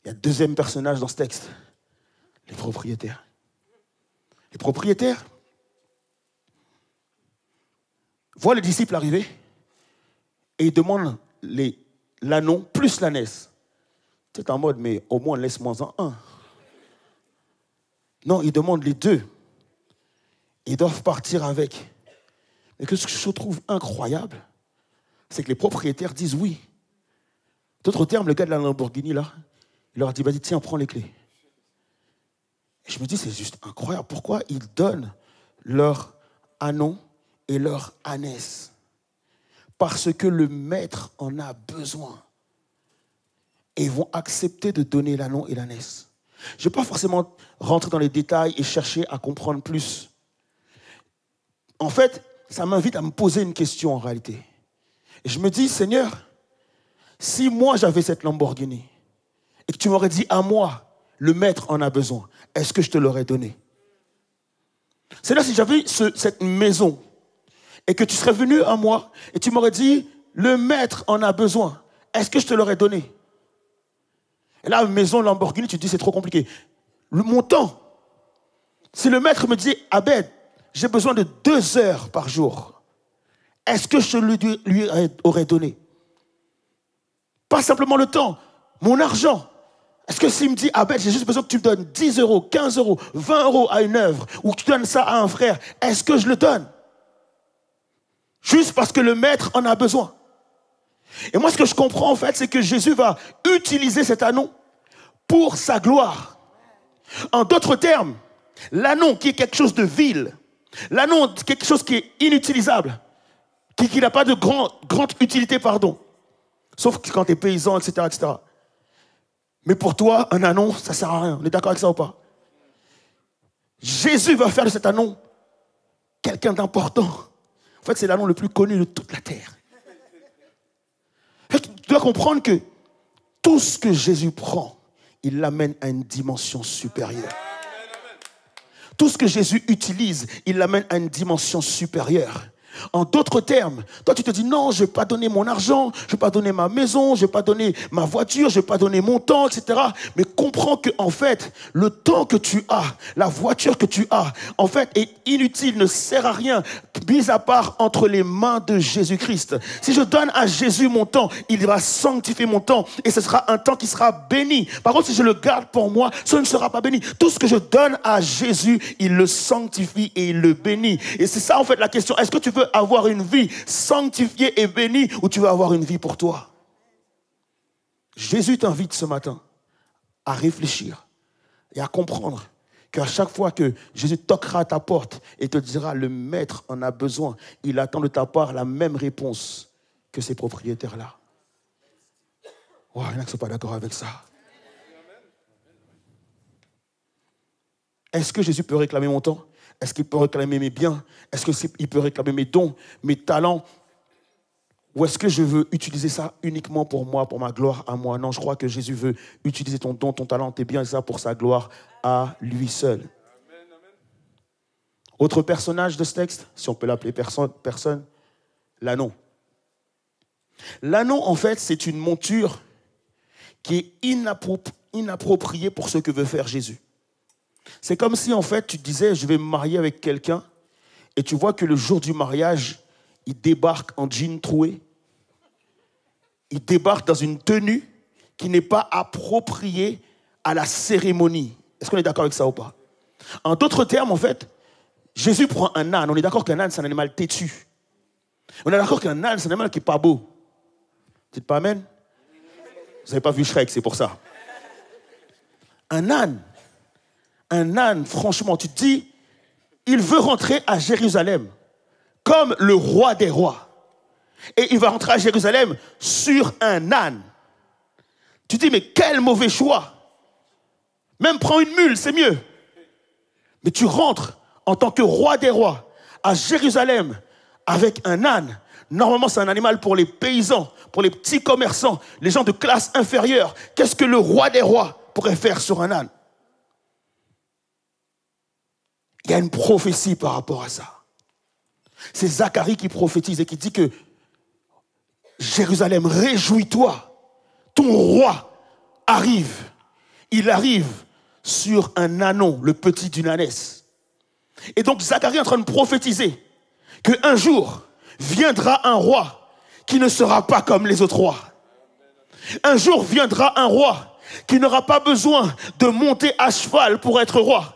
S4: Il y a un deuxième personnage dans ce texte, les propriétaires. Les propriétaires voient les disciples arriver et ils demandent l'ânon plus l'ânesse. C'est en mode, mais au moins laisse-moi-en un. Non, ils demandent les deux. Ils doivent partir avec. Mais ce que je trouve incroyable, c'est que les propriétaires disent oui. D'autres termes, le gars de la Lamborghini, là, il leur a dit, vas-y, tiens, prends les clés. Et je me dis, c'est juste incroyable. Pourquoi ils donnent leur ânon et leur ânesse? Parce que le maître en a besoin. Et ils vont accepter de donner l'ânon et l'ânesse. Je ne vais pas forcément rentrer dans les détails et chercher à comprendre plus. En fait, ça m'invite à me poser une question en réalité. Et je me dis, Seigneur, si moi j'avais cette Lamborghini, et que tu m'aurais dit à moi, le maître en a besoin, est-ce que je te l'aurais donné? C'est là si j'avais cette maison et que tu serais venu à moi et tu m'aurais dit, le maître en a besoin, est-ce que je te l'aurais donné? Et là, maison Lamborghini, tu te dis, c'est trop compliqué. Mon temps, si le maître me dit, Abed, j'ai besoin de 2 heures par jour, est-ce que je lui aurais donné? Pas simplement le temps, mon argent. Est-ce que s'il me dit, Abed, j'ai juste besoin que tu me donnes 10 euros, 15 euros, 20 euros à une œuvre, ou que tu donnes ça à un frère, est-ce que je le donne? Juste parce que le maître en a besoin. Et moi, ce que je comprends, en fait, c'est que Jésus va utiliser cet ânon pour sa gloire. En d'autres termes, l'ânon qui est quelque chose de vil, l'ânon quelque chose qui est inutilisable, qui n'a pas de grande utilité, pardon. Sauf quand tu es paysan, etc., etc. Mais pour toi, un ânon, ça ne sert à rien. On est d'accord avec ça ou pas? Jésus va faire de cet ânon quelqu'un d'important. En fait, c'est l'ânon le plus connu de toute la terre. Tu dois comprendre que tout ce que Jésus prend, il l'amène à une dimension supérieure. Tout ce que Jésus utilise, il l'amène à une dimension supérieure. En d'autres termes, toi tu te dis non, je ne vais pas donner mon argent, je ne vais pas donner ma maison, je ne vais pas donner ma voiture, je ne vais pas donner mon temps, etc. Mais comprends que en fait, le temps que tu as, la voiture que tu as, en fait est inutile, ne sert à rien, mis à part entre les mains de Jésus-Christ. Si je donne à Jésus mon temps, il va sanctifier mon temps et ce sera un temps qui sera béni. Par contre, si je le garde pour moi, ce ne sera pas béni. Tout ce que je donne à Jésus, il le sanctifie et il le bénit. Et c'est ça en fait la question. Est-ce que tu veux avoir une vie sanctifiée et bénie ou tu veux avoir une vie pour toi? Jésus t'invite ce matin à réfléchir et à comprendre qu'à chaque fois que Jésus toquera à ta porte et te dira le maître en a besoin, il attend de ta part la même réponse que ces propriétaires-là. Wow, il y en a qui ne sont pas d'accord avec ça. Est-ce que Jésus peut réclamer mon temps? Est-ce qu'il peut réclamer mes biens? Est-ce qu'il peut réclamer mes dons, mes talents? Ou est-ce que je veux utiliser ça uniquement pour moi, pour ma gloire à moi? Non, je crois que Jésus veut utiliser ton don, ton talent, tes biens, et ça pour sa gloire à lui seul. Amen, amen. Autre personnage de ce texte, si on peut l'appeler personne, l'ânon. L'ânon, en fait, c'est une monture qui est inappropriée pour ce que veut faire Jésus. C'est comme si, en fait, tu te disais, je vais me marier avec quelqu'un, et tu vois que le jour du mariage, il débarque en jean troué. Il débarque dans une tenue qui n'est pas appropriée à la cérémonie. Est-ce qu'on est d'accord avec ça ou pas? En d'autres termes, en fait, Jésus prend un âne. On est d'accord qu'un âne, c'est un animal têtu. On est d'accord qu'un âne, c'est un animal qui n'est pas beau. Dites pas amen? Vous n'avez pas vu Shrek, c'est pour ça. Un âne, franchement, tu te dis, il veut rentrer à Jérusalem comme le roi des rois. Et il va rentrer à Jérusalem sur un âne. Tu dis, mais quel mauvais choix. Même prends une mule, c'est mieux. Mais tu rentres en tant que roi des rois à Jérusalem avec un âne. Normalement, c'est un animal pour les paysans, pour les petits commerçants, les gens de classe inférieure. Qu'est-ce que le roi des rois pourrait faire sur un âne? Il y a une prophétie par rapport à ça. C'est Zacharie qui prophétise et qui dit que Jérusalem, réjouis-toi, ton roi arrive. Il arrive sur un ânon, le petit d'une ânesse. Et donc Zacharie est en train de prophétiser qu'un jour viendra un roi qui ne sera pas comme les autres rois. Un jour viendra un roi qui n'aura pas besoin de monter à cheval pour être roi.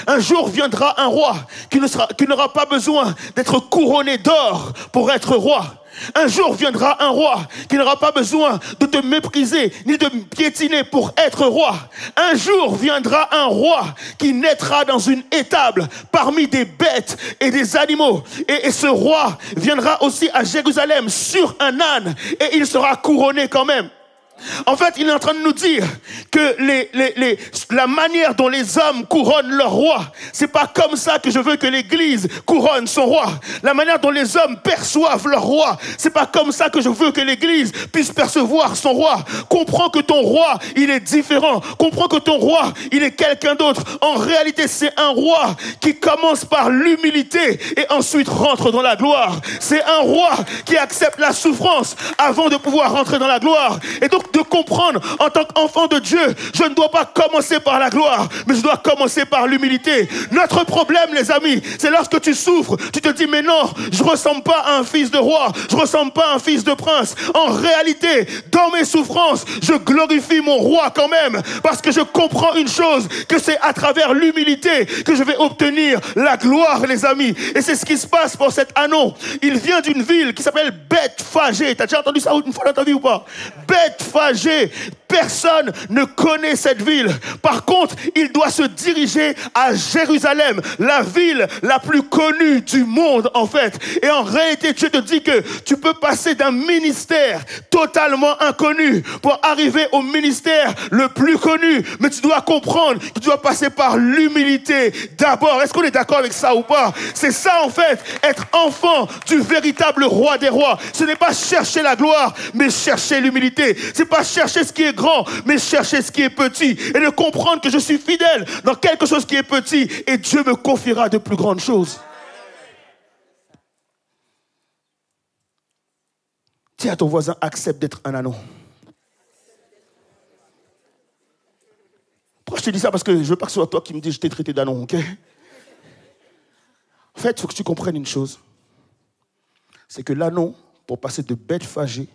S4: Un jour viendra un roi qui n'aura pas besoin d'être couronné d'or pour être roi. Un jour viendra un roi qui n'aura pas besoin de te mépriser ni de piétiner pour être roi. Un jour viendra un roi qui naîtra dans une étable parmi des bêtes et des animaux. Et ce roi viendra aussi à Jérusalem sur un âne et il sera couronné quand même. En fait, il est en train de nous dire que la manière dont les hommes couronnent leur roi, c'est pas comme ça que je veux que l'Église couronne son roi. La manière dont les hommes perçoivent leur roi, c'est pas comme ça que je veux que l'Église puisse percevoir son roi. Comprends que ton roi, il est différent. Comprends que ton roi, il est quelqu'un d'autre. En réalité, c'est un roi qui commence par l'humilité et ensuite rentre dans la gloire. C'est un roi qui accepte la souffrance avant de pouvoir rentrer dans la gloire. Et donc, de comprendre en tant qu'enfant de Dieu, je ne dois pas commencer par la gloire, mais je dois commencer par l'humilité. Notre problème, les amis, c'est lorsque tu souffres, tu te dis mais non, je ne ressemble pas à un fils de roi, je ne ressemble pas à un fils de prince. En réalité, dans mes souffrances, je glorifie mon roi quand même, parce que je comprends une chose, que c'est à travers l'humilité que je vais obtenir la gloire, les amis. Et c'est ce qui se passe pour cet ânon. Il vient d'une ville qui s'appelle Bethphagée. Tu as déjà entendu ça une fois dans ta vie ou pas? Bethphagée. Personne ne connaît cette ville. Par contre, il doit se diriger à Jérusalem, la ville la plus connue du monde en fait. Et en réalité, Dieu te dit que tu peux passer d'un ministère totalement inconnu pour arriver au ministère le plus connu. Mais tu dois comprendre que tu dois passer par l'humilité d'abord. Est-ce qu'on est d'accord avec ça ou pas? C'est ça en fait, être enfant du véritable roi des rois. Ce n'est pas chercher la gloire, mais chercher l'humilité. C'est pas chercher ce qui est grand, mais chercher ce qui est petit. Et de comprendre que je suis fidèle dans quelque chose qui est petit et Dieu me confiera de plus grandes choses. Dis à ton voisin, accepte d'être un ânon. Pourquoi je te dis ça? Parce que je ne veux pas que ce soit toi qui me dis je t'ai traité d'ânon, ok? En fait, il faut que tu comprennes une chose. C'est que l'ânon, pour passer de Bethphagée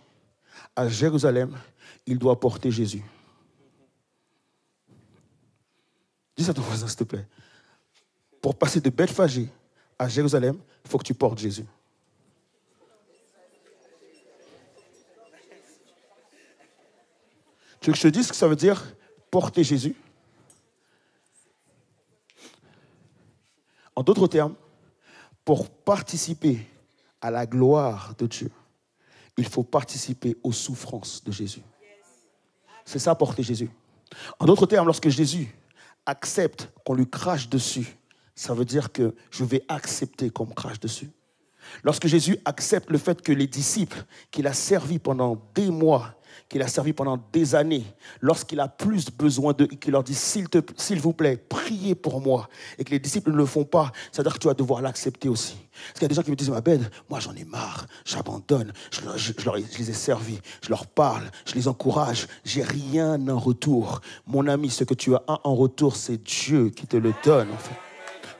S4: à Jérusalem, il doit porter Jésus. Dis ça à ton voisin, s'il te plaît. Pour passer de Bethphagée à Jérusalem, il faut que tu portes Jésus. Tu veux que je te dise ce que ça veut dire, porter Jésus? En d'autres termes, pour participer à la gloire de Dieu, il faut participer aux souffrances de Jésus. C'est ça, porter Jésus. En d'autres termes, lorsque Jésus accepte qu'on lui crache dessus, ça veut dire que je vais accepter qu'on me crache dessus. Lorsque Jésus accepte le fait que les disciples qu'il a servis pendant des mois, qu'il a servi pendant des années, lorsqu'il a plus besoin d'eux et qu'il leur dit s'il vous plaît, priez pour moi, et que les disciples ne le font pas, ça veut dire que tu vas devoir l'accepter aussi. Parce qu'il y a des gens qui me disent Abed, moi j'en ai marre, j'abandonne, je les ai servis, je leur parle, je les encourage, j'ai rien en retour. Mon ami, ce que tu as en retour, c'est Dieu qui te le donne en fait.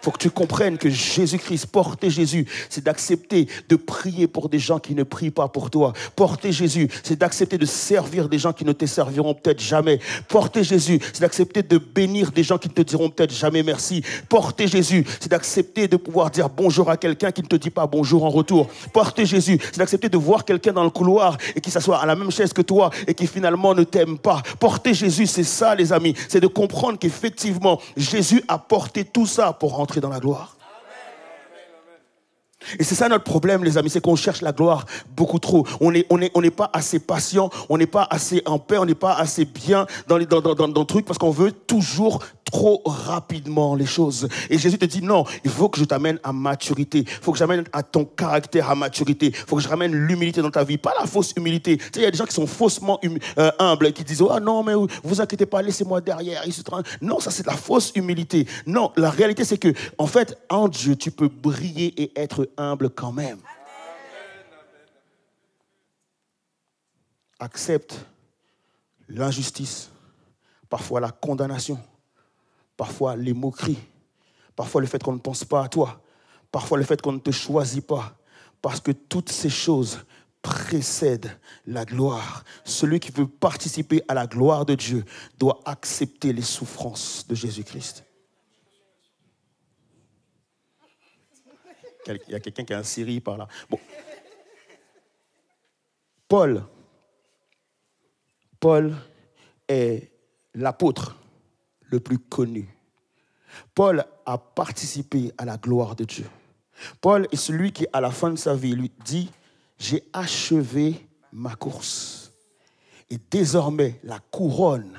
S4: Il faut que tu comprennes que Jésus-Christ, porter Jésus, c'est d'accepter de prier pour des gens qui ne prient pas pour toi. Porter Jésus, c'est d'accepter de servir des gens qui ne te serviront peut-être jamais. Porter Jésus, c'est d'accepter de bénir des gens qui ne te diront peut-être jamais merci. Porter Jésus, c'est d'accepter de pouvoir dire bonjour à quelqu'un qui ne te dit pas bonjour en retour. Porter Jésus, c'est d'accepter de voir quelqu'un dans le couloir et qui s'assoit à la même chaise que toi et qui finalement ne t'aime pas. Porter Jésus, c'est ça les amis, c'est de comprendre qu'effectivement, Jésus a porté tout ça pour rentrer dans la gloire. Et c'est ça notre problème, les amis, c'est qu'on cherche la gloire beaucoup trop. On n'est pas assez patient, on n'est pas assez en paix, on n'est pas assez bien dans le truc parce qu'on veut toujours trop rapidement les choses. Et Jésus te dit non, il faut que je t'amène à maturité, il faut que j'amène à ton caractère à maturité, il faut que je ramène l'humilité dans ta vie, pas la fausse humilité. Tu sais, il y a des gens qui sont faussement humbles, qui disent ah non mais vous inquiétez pas, laissez-moi derrière. Non, ça c'est de la fausse humilité. Non, la réalité c'est que en fait en Dieu tu peux briller et être humble quand même. Accepte l'injustice, parfois la condamnation, parfois les moqueries, parfois le fait qu'on ne pense pas à toi, parfois le fait qu'on ne te choisit pas, parce que toutes ces choses précèdent la gloire. Celui qui veut participer à la gloire de Dieu doit accepter les souffrances de Jésus-Christ. Il y a quelqu'un qui a un Siri par là. Bon. Paul est l'apôtre le plus connu. Paul a participé à la gloire de Dieu. Paul est celui qui, à la fin de sa vie, lui dit « J'ai achevé ma course. Et désormais, la couronne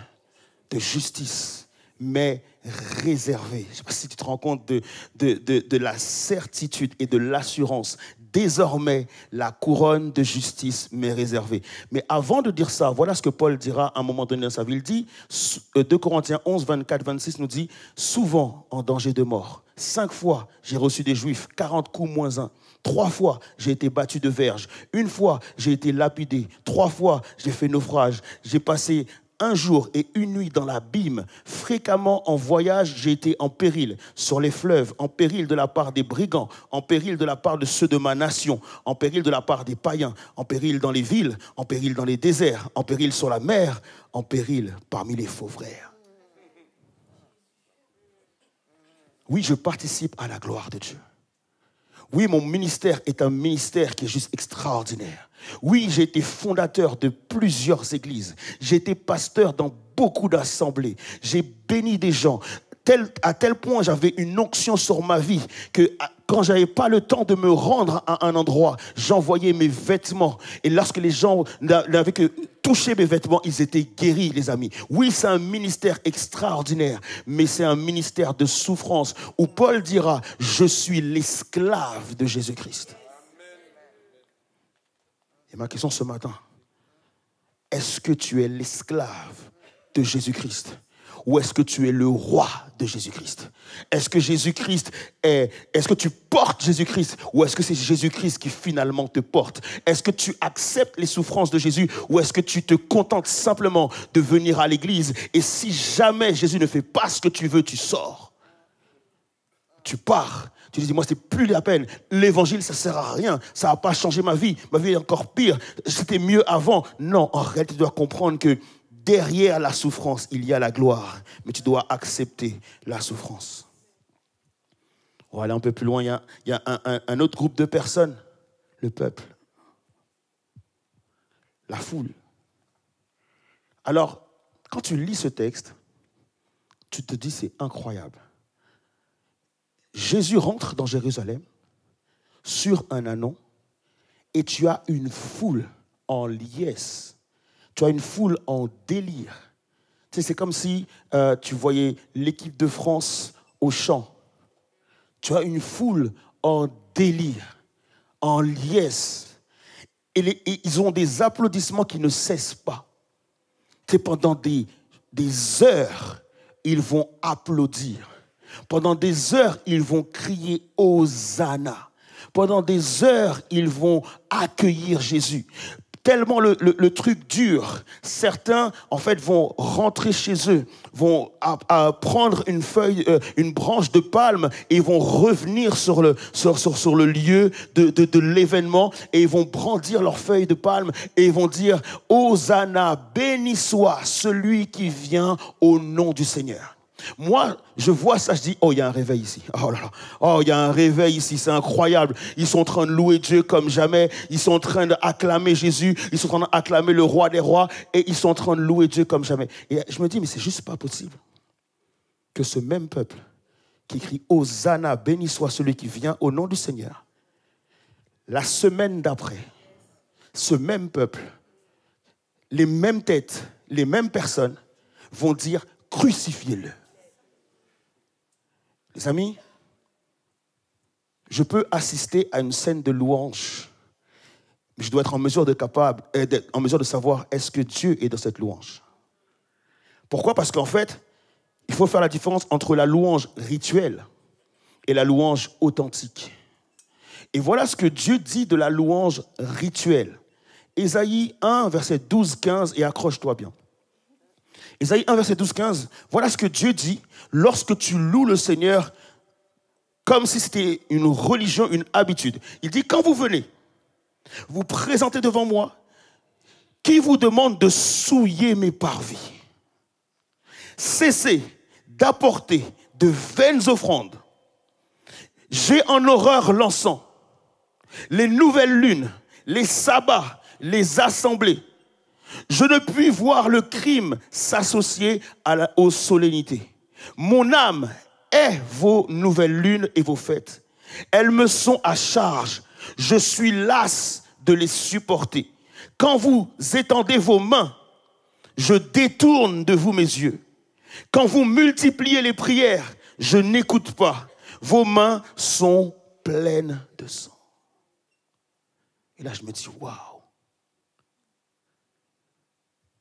S4: de justice m'est réservée. » Je ne sais pas si tu te rends compte de la certitude et de l'assurance. Désormais, la couronne de justice m'est réservée. Mais avant de dire ça, voilà ce que Paul dira à un moment donné dans sa vie. Il dit, 2 Corinthiens 11, 24, 26 nous dit, souvent en danger de mort. 5 fois, j'ai reçu des Juifs, 40 coups moins 1. 3 fois, j'ai été battu de verge. 1 fois, j'ai été lapidé. 3 fois, j'ai fait naufrage. J'ai passé 1 jour et 1 nuit dans l'abîme. Fréquemment en voyage, j'ai été en péril sur les fleuves, en péril de la part des brigands, en péril de la part de ceux de ma nation, en péril de la part des païens, en péril dans les villes, en péril dans les déserts, en péril sur la mer, en péril parmi les faux frères. Oui, je participe à la gloire de Dieu. Oui, mon ministère est un ministère qui est juste extraordinaire. Oui, j'ai été fondateur de plusieurs églises. J'ai été pasteur dans beaucoup d'assemblées. J'ai béni des gens. À tel point, j'avais une onction sur ma vie que quand je n'avais pas le temps de me rendre à un endroit, j'envoyais mes vêtements. Et lorsque les gens n'avaient que touché mes vêtements, ils étaient guéris, les amis. Oui, c'est un ministère extraordinaire, mais c'est un ministère de souffrance où Paul dira « Je suis l'esclave de Jésus-Christ ». Et ma question ce matin, est-ce que tu es l'esclave de Jésus-Christ ? Ou est-ce que tu es le roi de Jésus-Christ? Est-ce que tu portes Jésus-Christ? Ou est-ce que c'est Jésus-Christ qui finalement te porte? Est-ce que tu acceptes les souffrances de Jésus? Ou est-ce que tu te contentes simplement de venir à l'église? Et si jamais Jésus ne fait pas ce que tu veux, tu sors. Tu pars. Tu dis, moi, c'est plus la peine. L'évangile, ça ne sert à rien. Ça n'a pas changé ma vie. Ma vie est encore pire. C'était mieux avant. Non, en réalité, tu dois comprendre que derrière la souffrance, il y a la gloire. Mais tu dois accepter la souffrance. On va aller un peu plus loin. Il y a un autre groupe de personnes. Le peuple. La foule. Alors, quand tu lis ce texte, tu te dis, c'est incroyable. Jésus rentre dans Jérusalem sur un ânon et tu as une foule en liesse. Tu as une foule en délire. Tu sais, c'est comme si tu voyais l'équipe de France au champ. Tu as une foule en délire, en liesse. Et ils ont des applaudissements qui ne cessent pas. Tu sais, pendant des heures, ils vont applaudir. Pendant des heures, ils vont crier « Hosanna ». Pendant des heures, ils vont accueillir Jésus. Tellement le truc dure, certains en fait vont rentrer chez eux, vont prendre une branche de palme et vont revenir sur le lieu de l'événement et ils vont brandir leur feuille de palme et ils vont dire « Hosanna, béni soit celui qui vient au nom du Seigneur ». Moi, je vois ça, je dis, oh, il y a un réveil ici. Oh là là, oh, il y a un réveil ici, c'est incroyable. Ils sont en train de louer Dieu comme jamais. Ils sont en train d'acclamer Jésus. Ils sont en train d'acclamer le roi des rois. Et ils sont en train de louer Dieu comme jamais. Et je me dis, mais c'est juste pas possible que ce même peuple qui crie, Hosanna, béni soit celui qui vient au nom du Seigneur, La semaine d'après, ce même peuple, les mêmes têtes, les mêmes personnes vont dire « crucifiez-le ». Les amis, je peux assister à une scène de louange, mais je dois être en mesure de savoir est-ce que Dieu est dans cette louange. Pourquoi? Parce qu'en fait, il faut faire la différence entre la louange rituelle et la louange authentique. Et voilà ce que Dieu dit de la louange rituelle. Ésaïe 1, verset 12-15, et accroche-toi bien. Ésaïe 1, verset 12-15, voilà ce que Dieu dit lorsque tu loues le Seigneur comme si c'était une religion, une habitude. Il dit, quand vous venez, vous présentez devant moi, qui vous demande de souiller mes parvis. Cessez d'apporter de vaines offrandes. J'ai en horreur l'encens, les nouvelles lunes, les sabbats, les assemblées. Je ne puis voir le crime s'associer aux solennités. Mon âme est vos nouvelles lunes et vos fêtes. Elles me sont à charge. Je suis las de les supporter. Quand vous étendez vos mains, je détourne de vous mes yeux. Quand vous multipliez les prières, je n'écoute pas. Vos mains sont pleines de sang. Et là, je me dis, waouh.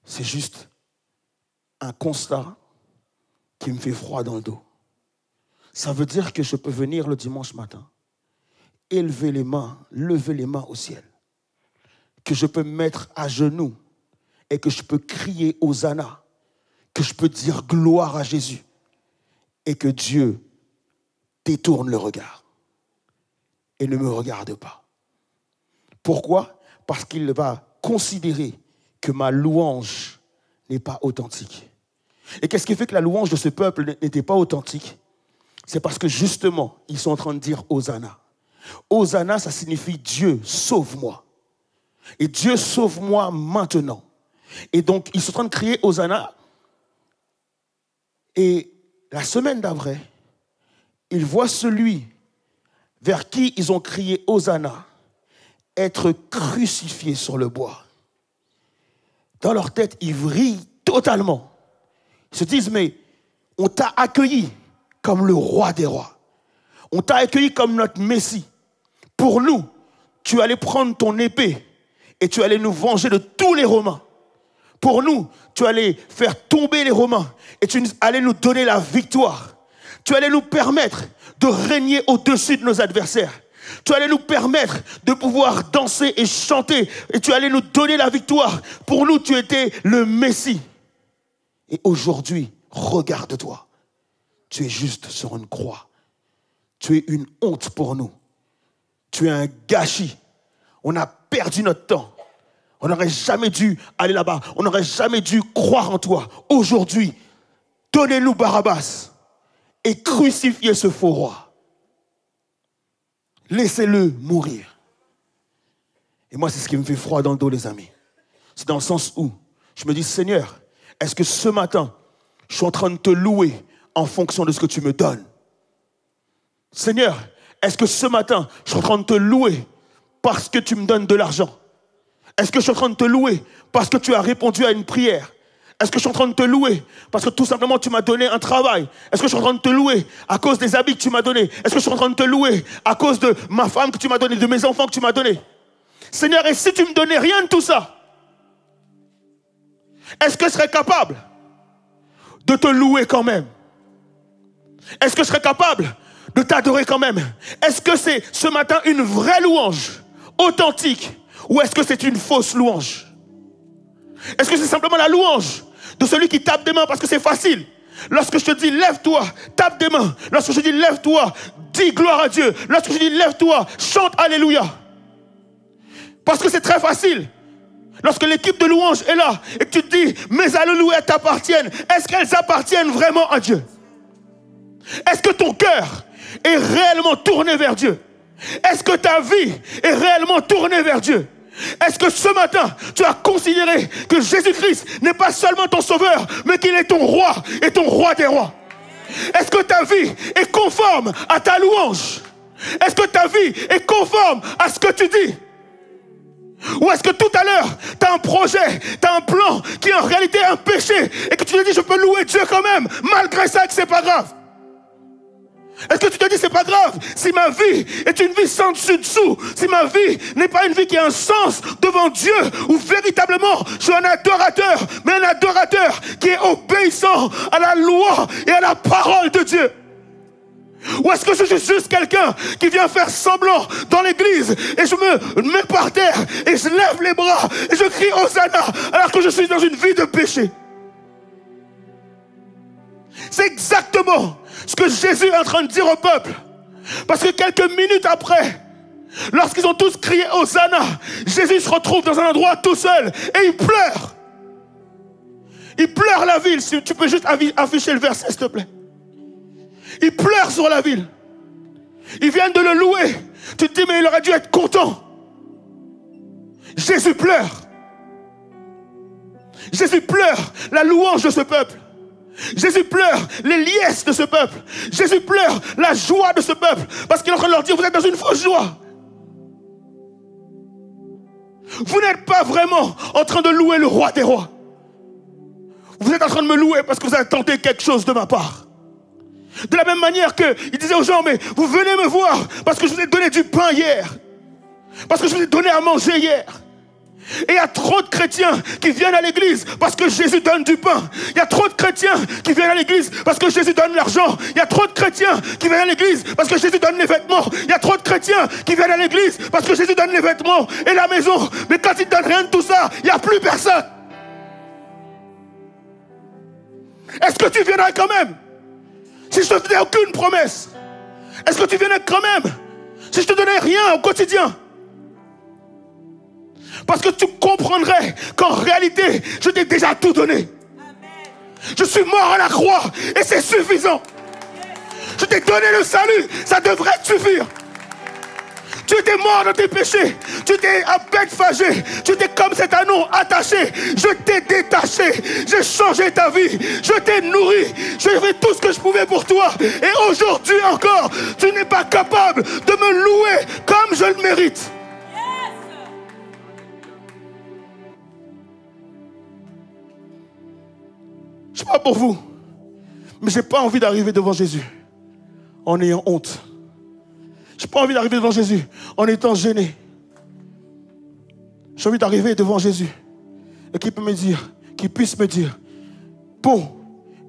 S4: C'est juste un constat qui me fait froid dans le dos. Ça veut dire que je peux venir le dimanche matin, élever les mains, lever les mains au ciel, que je peux me mettre à genoux et que je peux crier Hosanna, que je peux dire gloire à Jésus et que Dieu détourne le regard et ne me regarde pas. Pourquoi? Parce qu'il va considérer que ma louange n'est pas authentique. Et qu'est-ce qui fait que la louange de ce peuple n'était pas authentique? C'est parce que justement, ils sont en train de dire Hosanna. Hosanna, ça signifie Dieu, sauve-moi. Et Dieu, sauve-moi maintenant. Et donc, ils sont en train de crier Hosanna. Et la semaine d'après, ils voient celui vers qui ils ont crié Hosanna être crucifié sur le bois. Dans leur tête, ils vrillent totalement. Ils se disent, mais on t'a accueilli comme le roi des rois. On t'a accueilli comme notre Messie. Pour nous, tu allais prendre ton épée et tu allais nous venger de tous les Romains. Pour nous, tu allais faire tomber les Romains et tu allais nous donner la victoire. Tu allais nous permettre de régner au-dessus de nos adversaires. Tu allais nous permettre de pouvoir danser et chanter et tu allais nous donner la victoire. Pour nous, tu étais le Messie. Et aujourd'hui, regarde-toi. Tu es juste sur une croix. Tu es une honte pour nous. Tu es un gâchis. On a perdu notre temps. On n'aurait jamais dû aller là-bas. On n'aurait jamais dû croire en toi. Aujourd'hui, donnez-nous Barabbas et crucifiez ce faux roi. Laissez-le mourir. Et moi, c'est ce qui me fait froid dans le dos, les amis. C'est dans le sens où je me dis, Seigneur, est-ce que ce matin, je suis en train de te louer en fonction de ce que tu me donnes? Seigneur, est-ce que ce matin, je suis en train de te louer parce que tu me donnes de l'argent? Est-ce que je suis en train de te louer parce que tu as répondu à une prière? Est-ce que je suis en train de te louer parce que tout simplement tu m'as donné un travail? Est-ce que je suis en train de te louer à cause des habits que tu m'as donnés? Est-ce que je suis en train de te louer à cause de ma femme que tu m'as donnée, de mes enfants que tu m'as donnés? Seigneur, et si tu ne me donnais rien de tout ça, est-ce que je serais capable de te louer quand même? Est-ce que je serais capable de t'adorer quand même? Est-ce que c'est ce matin une vraie louange authentique ou est-ce que c'est une fausse louange? Est-ce que c'est simplement la louange de celui qui tape des mains parce que c'est facile? Lorsque je te dis lève-toi, tape des mains. Lorsque je te dis lève-toi, dis gloire à Dieu. Lorsque je te dis lève-toi, chante alléluia. Parce que c'est très facile. Lorsque l'équipe de louange est là et que tu te dis mes alléluia t'appartiennent, est-ce qu'elles appartiennent vraiment à Dieu? Est-ce que ton cœur est réellement tourné vers Dieu? Est-ce que ta vie est réellement tournée vers Dieu? Est-ce que ce matin, tu as considéré que Jésus-Christ n'est pas seulement ton sauveur, mais qu'il est ton roi et ton roi des rois? Est-ce que ta vie est conforme à ta louange? Est-ce que ta vie est conforme à ce que tu dis? Ou est-ce que tout à l'heure, tu as un projet, tu as un plan qui est en réalité un péché et que tu te dis je peux louer Dieu quand même, malgré ça que c'est pas grave? Est-ce que tu te dis c'est pas grave si ma vie est une vie sans dessus-dessous, si ma vie n'est pas une vie qui a un sens devant Dieu, où véritablement je suis un adorateur, mais un adorateur qui est obéissant à la loi et à la parole de Dieu? Ou est-ce que je suis juste quelqu'un qui vient faire semblant dans l'église et je me mets par terre et je lève les bras et je crie Hosanna alors que je suis dans une vie de péché? C'est exactement ce que Jésus est en train de dire au peuple. Parce que quelques minutes après, lorsqu'ils ont tous crié Hosanna, Jésus se retrouve dans un endroit tout seul et il pleure. Il pleure la ville. Si tu peux juste afficher le verset, s'il te plaît. Il pleure sur la ville. Ils viennent de le louer. Tu te dis, mais il aurait dû être content. Jésus pleure. Jésus pleure la louange de ce peuple. Jésus pleure les liesses de ce peuple. Jésus pleure la joie de ce peuple. Parce qu'il est en train de leur dire, vous êtes dans une fausse joie. Vous n'êtes pas vraiment en train de louer le roi des rois. Vous êtes en train de me louer parce que vous attendez quelque chose de ma part. De la même manière qu'il disait aux gens, mais vous venez me voir parce que je vous ai donné du pain hier. Parce que je vous ai donné à manger hier. Et il y a trop de chrétiens qui viennent à l'église parce que Jésus donne du pain. Il y a trop de chrétiens qui viennent à l'église parce que Jésus donne l'argent. Il y a trop de chrétiens qui viennent à l'église parce que Jésus donne les vêtements. Il y a trop de chrétiens qui viennent à l'église parce que Jésus donne les vêtements et la maison. Mais quand il ne donne rien de tout ça, il n'y a plus personne. Est-ce que tu viendrais quand même si je ne te donnais aucune promesse? Est-ce que tu viendrais quand même si je ne te donnais rien au quotidien? Parce que tu comprendrais qu'en réalité, je t'ai déjà tout donné. Je suis mort à la croix et c'est suffisant. Je t'ai donné le salut, ça devrait te suffire. Tu étais mort dans tes péchés, tu étais à Bethphagée, tu étais comme cet anneau attaché. Je t'ai détaché, j'ai changé ta vie, je t'ai nourri, j'ai fait tout ce que je pouvais pour toi. Et aujourd'hui encore, tu n'es pas capable de me louer comme je le mérite. Je ne sais pas pour vous, mais je n'ai pas envie d'arriver devant Jésus en ayant honte. Je n'ai pas envie d'arriver devant Jésus en étant gêné. J'ai envie d'arriver devant Jésus et qu'il puisse me dire, bon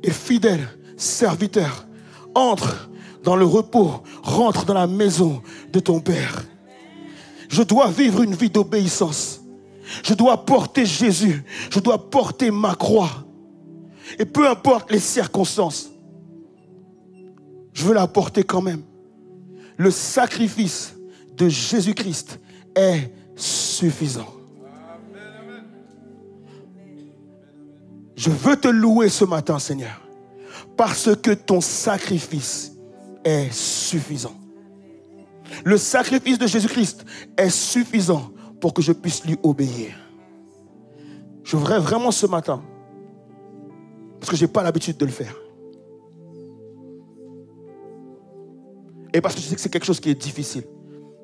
S4: et fidèle serviteur, entre dans le repos, rentre dans la maison de ton Père. Je dois vivre une vie d'obéissance. Je dois porter Jésus. Je dois porter ma croix. Et peu importe les circonstances, je veux la porter quand même. Le sacrifice de Jésus-Christ est suffisant. Je veux te louer ce matin, Seigneur, parce que ton sacrifice est suffisant. Le sacrifice de Jésus-Christ est suffisant pour que je puisse lui obéir. Je voudrais vraiment ce matin, parce que je n'ai pas l'habitude de le faire. Et parce que je sais que c'est quelque chose qui est difficile.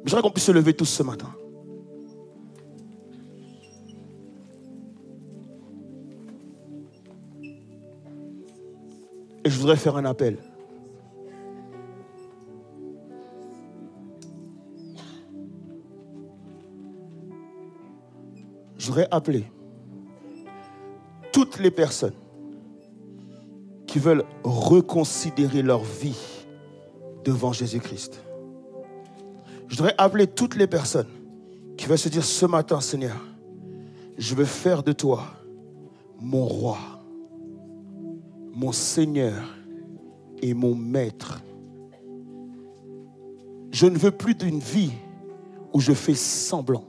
S4: Mais j'aimerais qu'on puisse se lever tous ce matin. Et je voudrais faire un appel. Je voudrais appeler toutes les personnes qui veulent reconsidérer leur vie devant Jésus-Christ. Je voudrais appeler toutes les personnes qui veulent se dire ce matin, Seigneur, je veux faire de toi mon roi, mon Seigneur et mon Maître. Je ne veux plus d'une vie où je fais semblant.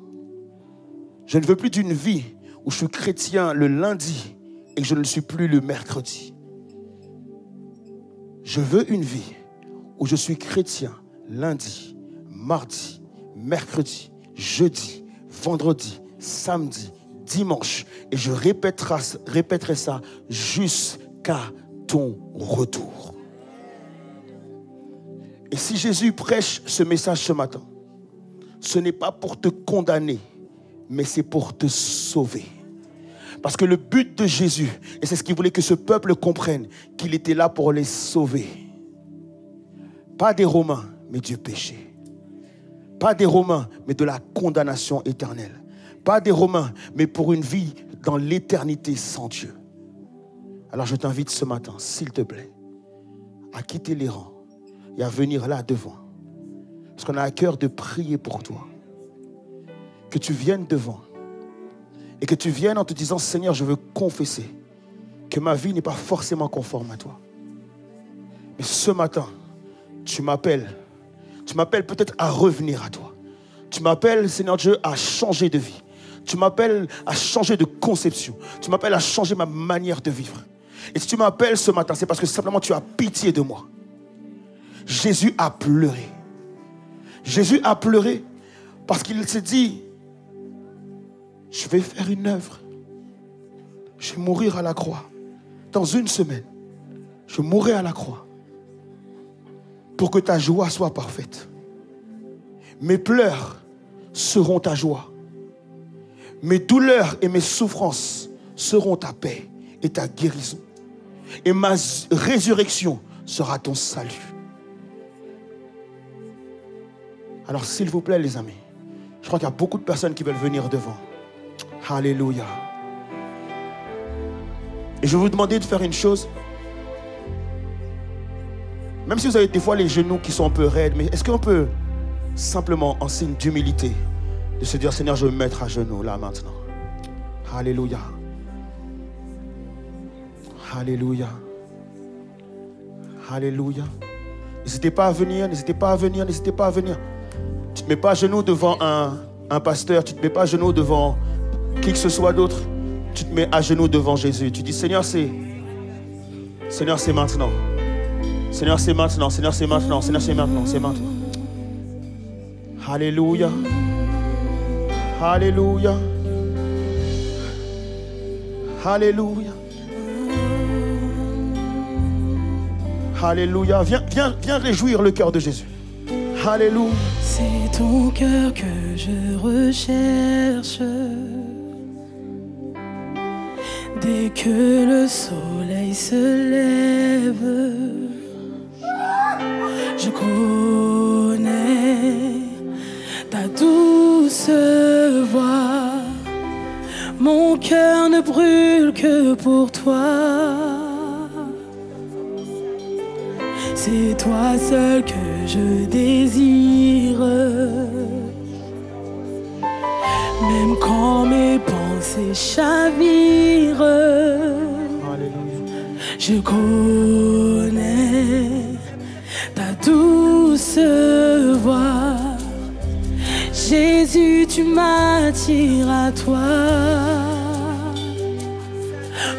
S4: Je ne veux plus d'une vie où je suis chrétien le lundi et que je ne le suis plus le mercredi. Je veux une vie où je suis chrétien lundi, mardi, mercredi, jeudi, vendredi, samedi, dimanche. Et je répéterai ça jusqu'à ton retour. Et si Jésus prêche ce message ce matin, ce n'est pas pour te condamner, mais c'est pour te sauver. Parce que le but de Jésus, et c'est ce qu'il voulait que ce peuple comprenne, qu'il était là pour les sauver. Pas des Romains, mais du péché. Pas des Romains, mais de la condamnation éternelle. Pas des Romains, mais pour une vie dans l'éternité sans Dieu. Alors je t'invite ce matin, s'il te plaît, à quitter les rangs et à venir là devant. Parce qu'on a à cœur de prier pour toi. Que tu viennes devant et que tu viennes en te disant, Seigneur, je veux confesser que ma vie n'est pas forcément conforme à toi. Mais ce matin, tu m'appelles peut-être à revenir à toi. Tu m'appelles, Seigneur Dieu, à changer de vie. Tu m'appelles à changer de conception. Tu m'appelles à changer ma manière de vivre. Et si tu m'appelles ce matin, c'est parce que simplement tu as pitié de moi. Jésus a pleuré. Jésus a pleuré parce qu'il s'est dit, je vais faire une œuvre. Je vais mourir à la croix. Dans une semaine, je mourrai à la croix pour que ta joie soit parfaite. Mes pleurs seront ta joie. Mes douleurs et mes souffrances seront ta paix et ta guérison. Et ma résurrection sera ton salut. Alors s'il vous plaît les amis, je crois qu'il y a beaucoup de personnes qui veulent venir devant. Alléluia. Et je vais vous demander de faire une chose. Même si vous avez des fois les genoux qui sont un peu raides, mais est-ce qu'on peut simplement, en signe d'humilité, de se dire, Seigneur, je vais me mettre à genoux là maintenant. Alléluia. Alléluia. Alléluia. N'hésitez pas à venir, n'hésitez pas à venir, n'hésitez pas à venir. Tu ne te mets pas à genoux devant un pasteur, tu ne te mets pas à genoux devant qui que ce soit d'autre. Tu te mets à genoux devant Jésus. Tu dis, Seigneur, c'est maintenant. Seigneur, c'est maintenant. Seigneur, c'est maintenant. Seigneur, c'est maintenant. C'est maintenant. Alléluia. Alléluia. Alléluia. Alléluia. Viens réjouir le cœur de Jésus. Alléluia.
S2: C'est ton cœur que je recherche. Dès que le soleil se lève, je connais ta douce voix. Mon cœur ne brûle que pour toi. C'est toi seul que je désire. Même quand mes pensées chavirent, je connais ta douce voix. Jésus, tu m'attires à toi.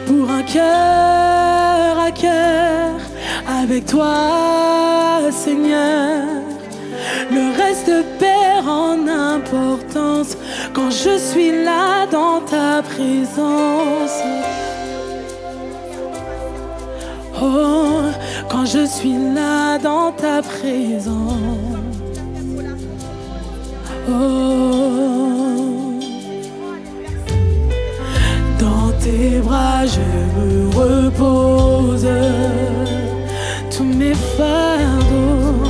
S2: Pour un cœur à cœur avec toi, Seigneur, le reste perd en importance quand je suis là dans ta présence. Oh, quand je suis là dans ta présence. Oh, dans tes bras je me repose. Tous mes fardeaux,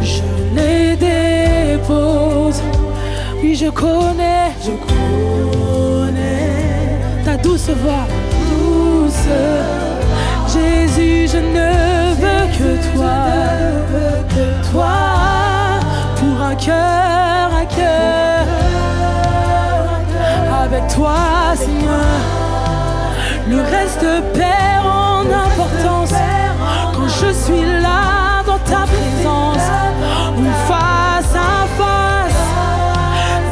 S2: je les dépose. Oui, je connais ta douce voix, douce. Jésus, je ne veux que toi, pour un cœur à cœur avec toi, Seigneur. Le reste perd en importance quand je suis là dans ta présence. Oui, face à face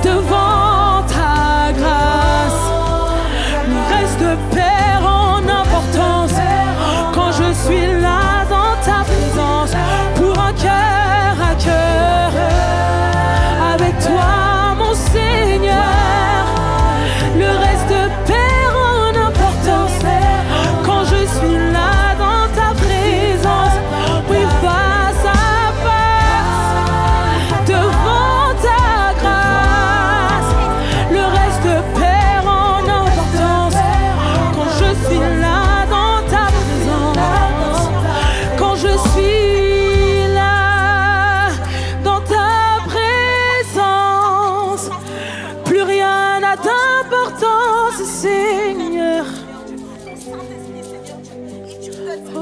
S2: devant ta grâce. Le reste perd en importance quand je suis là dans ta présence. Pour un cœur à cœur avec toi, mon Seigneur. Le reste perd en importance quand je suis là dans ta présence. Oui, face à d'importance, Seigneur. Oh,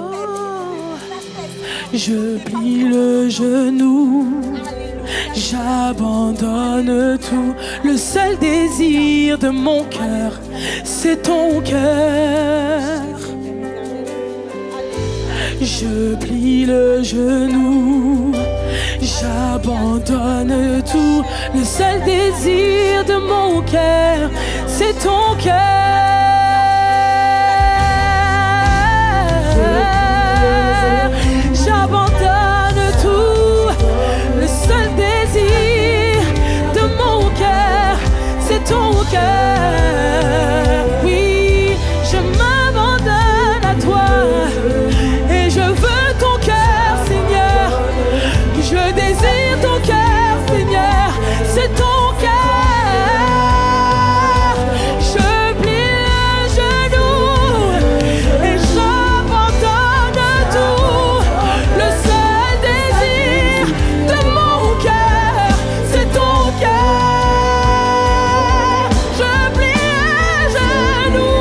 S2: je plie le genou, j'abandonne tout. Le seul désir de mon cœur, c'est ton cœur. Je plie le genou, j'abandonne tout. Le seul désir de mon cœur, c'est ton cœur. J'abandonne tout. Le seul désir de mon cœur, c'est ton cœur. Oui, je m'abandonne à toi. Et je veux ton cœur, Seigneur. Je désire ton cœur, Seigneur. C'est ton cœur. Je plie le genou et j'abandonne tout. Le seul désir de mon cœur, c'est ton cœur. Je plie le genou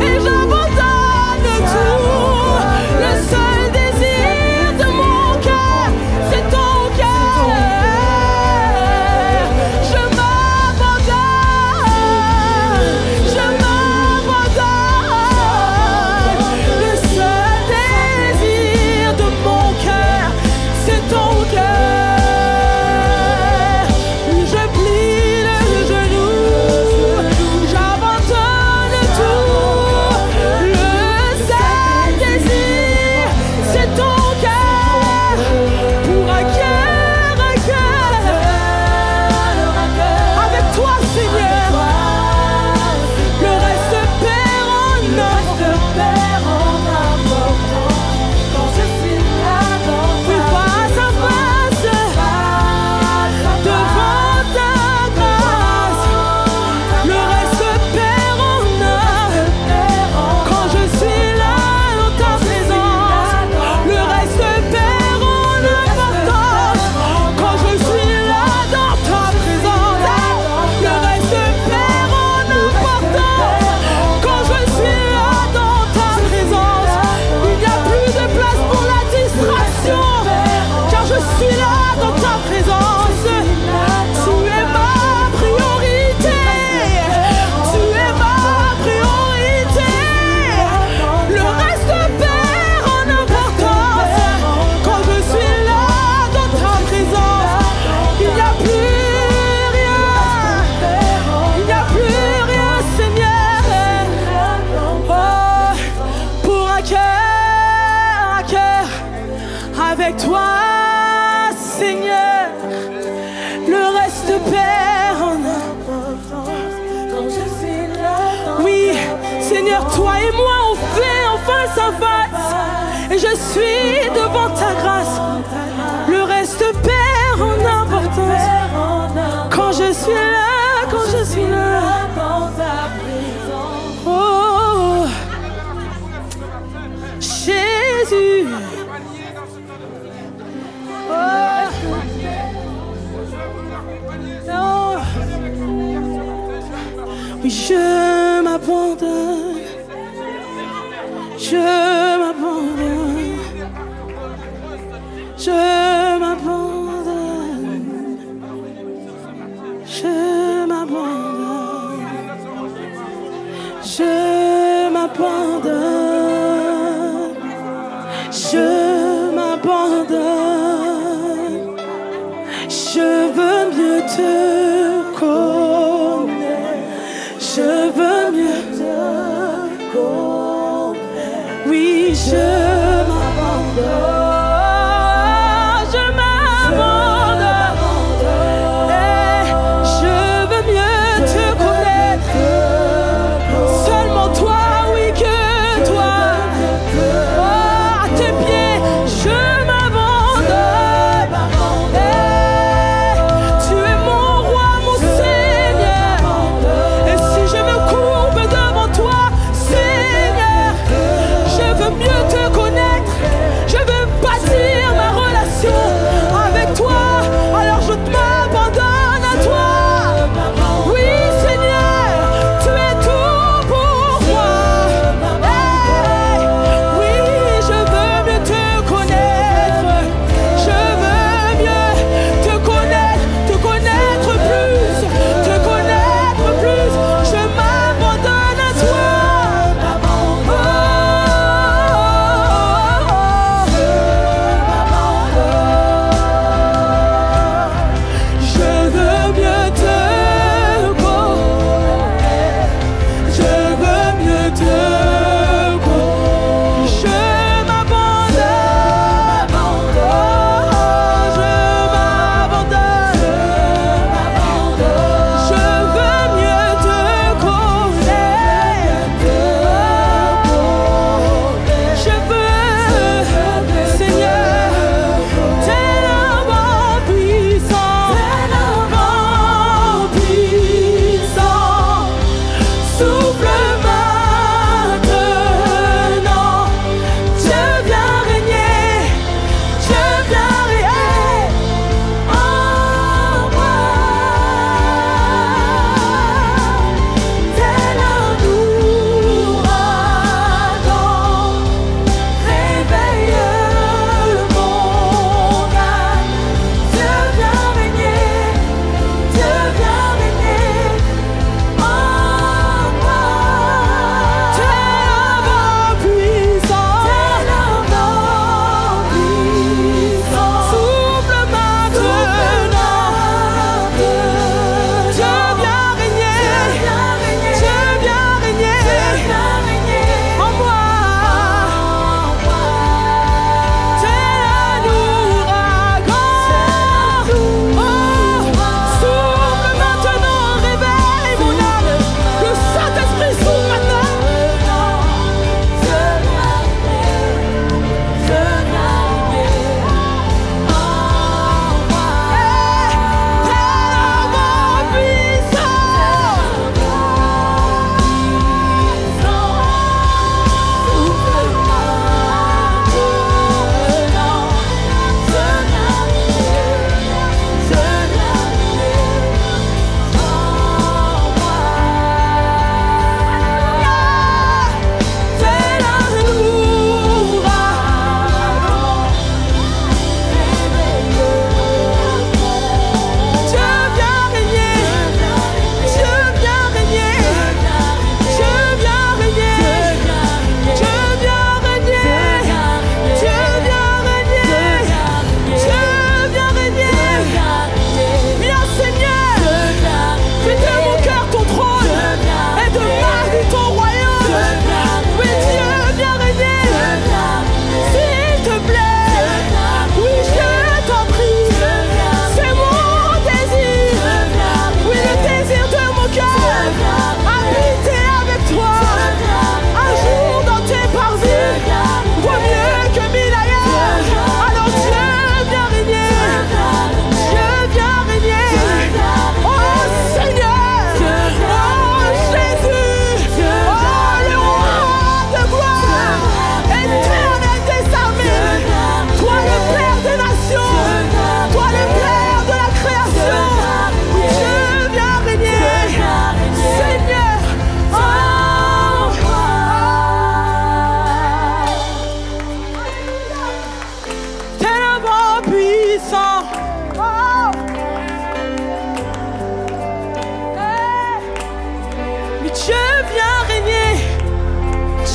S2: et j'abandonne tout. Le seul désir de mon cœur, c'est ton cœur. Je m'abandonne, je m'abandonne. Le seul désir de mon cœur, c'est ton cœur. Je plie le genou, j'abandonne tout. Le seul désir, c'est ton cœur. Pour un cœur, avec toi, Seigneur. Le reste perd en importance. Quand je suis là face à face, devant ta grâce. Le reste perd en importance. Quand je suis là dans ta présence. Le reste perd en importance. Quand je suis là dans ta présence. Le reste perd en importance. Quand je suis là dans ta présence. Il n'y a plus de place pour la distraction. Car je suis là dans ta présence. Tu es ma priorité. Tu es ma priorité. Le reste perd en importance. Quand je suis là dans ta présence. Il n'y a plus rien. Il n'y a plus rien, Seigneur. Oh, pour un cœur avec toi, Seigneur. Le reste perd en importance. Quand je suis là. Oui, Seigneur, toi et moi on fait en face à face. Et je suis devant ta grâce. Le reste perd en importance. Quand je suis là, quand je suis là. Oh, Jésus. Oh. Oh. Oui, je m'abandonne. Je m'abandonne. Je m'abandonne. Je m'abandonne. Je m'abandonne. Je m'abandonne. Je veux mieux te connaître. Je veux mieux te connaître. Oui, je m'abandonne. Je m'abandonne. Et je veux mieux te connaître. Seulement toi, oui, que toi. Oh, à tes pieds.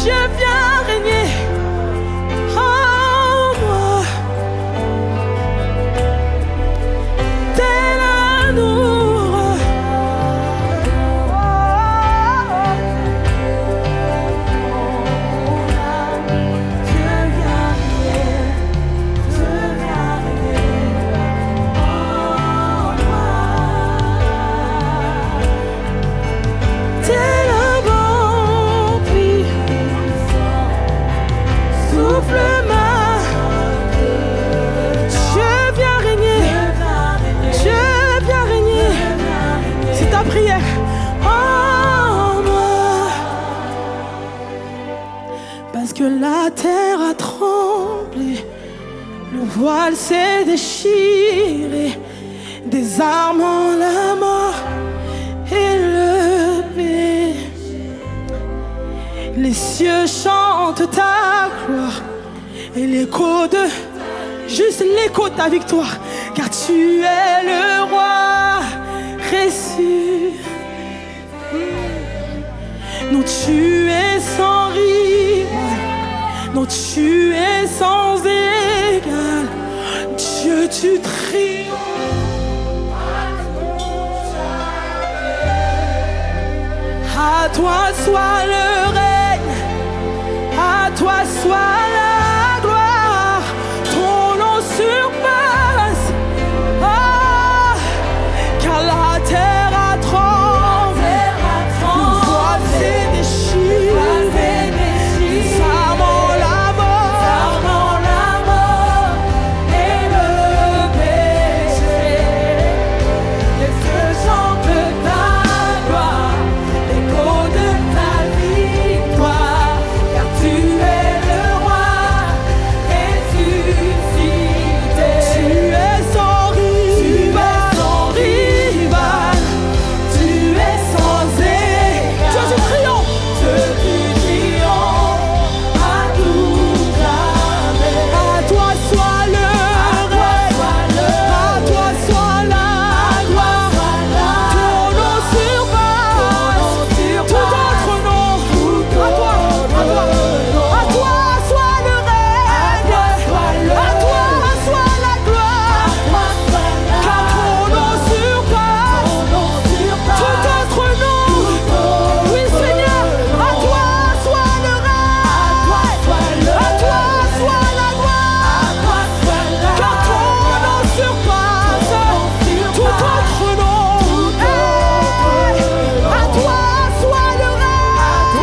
S2: Je viens régner en moi. Tel un ours. Je viens régner en moi. Tel un vent puissant souffle-moi. Je viens régner. Je viens régner. C'est ta prière en moi. Parce que la terre a tremblé, le voile s'est déchiré, des armes en la mort élevées. Les cieux chantent ta gloire et l'écho de, juste l'écho de ta victoire, car tu es le roi ressuscité. Non, tu es sans rival, non, tu es sans égal. Dieu, tu triomphes. À toi soit le règne, à toi soit la gloire, ton nom surpasse. Ah, car la terre a tremblé, le voile s'est déchiré, les armes en la mort et le péché. Les cieux chantent ta gloire, l'écho de ta victoire, car tu es le roi ressuscité. Tu es sans rival, tu es sans égal. Dieu du triomphe, à tout jamais. À toi soit le règne, à toi soit la gloire, ton nom surpasse tout autre nom. À toi soit le règne, à toi soit la gloire, car ton nom surpasse tout autre nom. Oui Seigneur, à toi soit le règne, à toi soit la gloire, car ton nom surpasse tout autre nom. À toi soit le règne,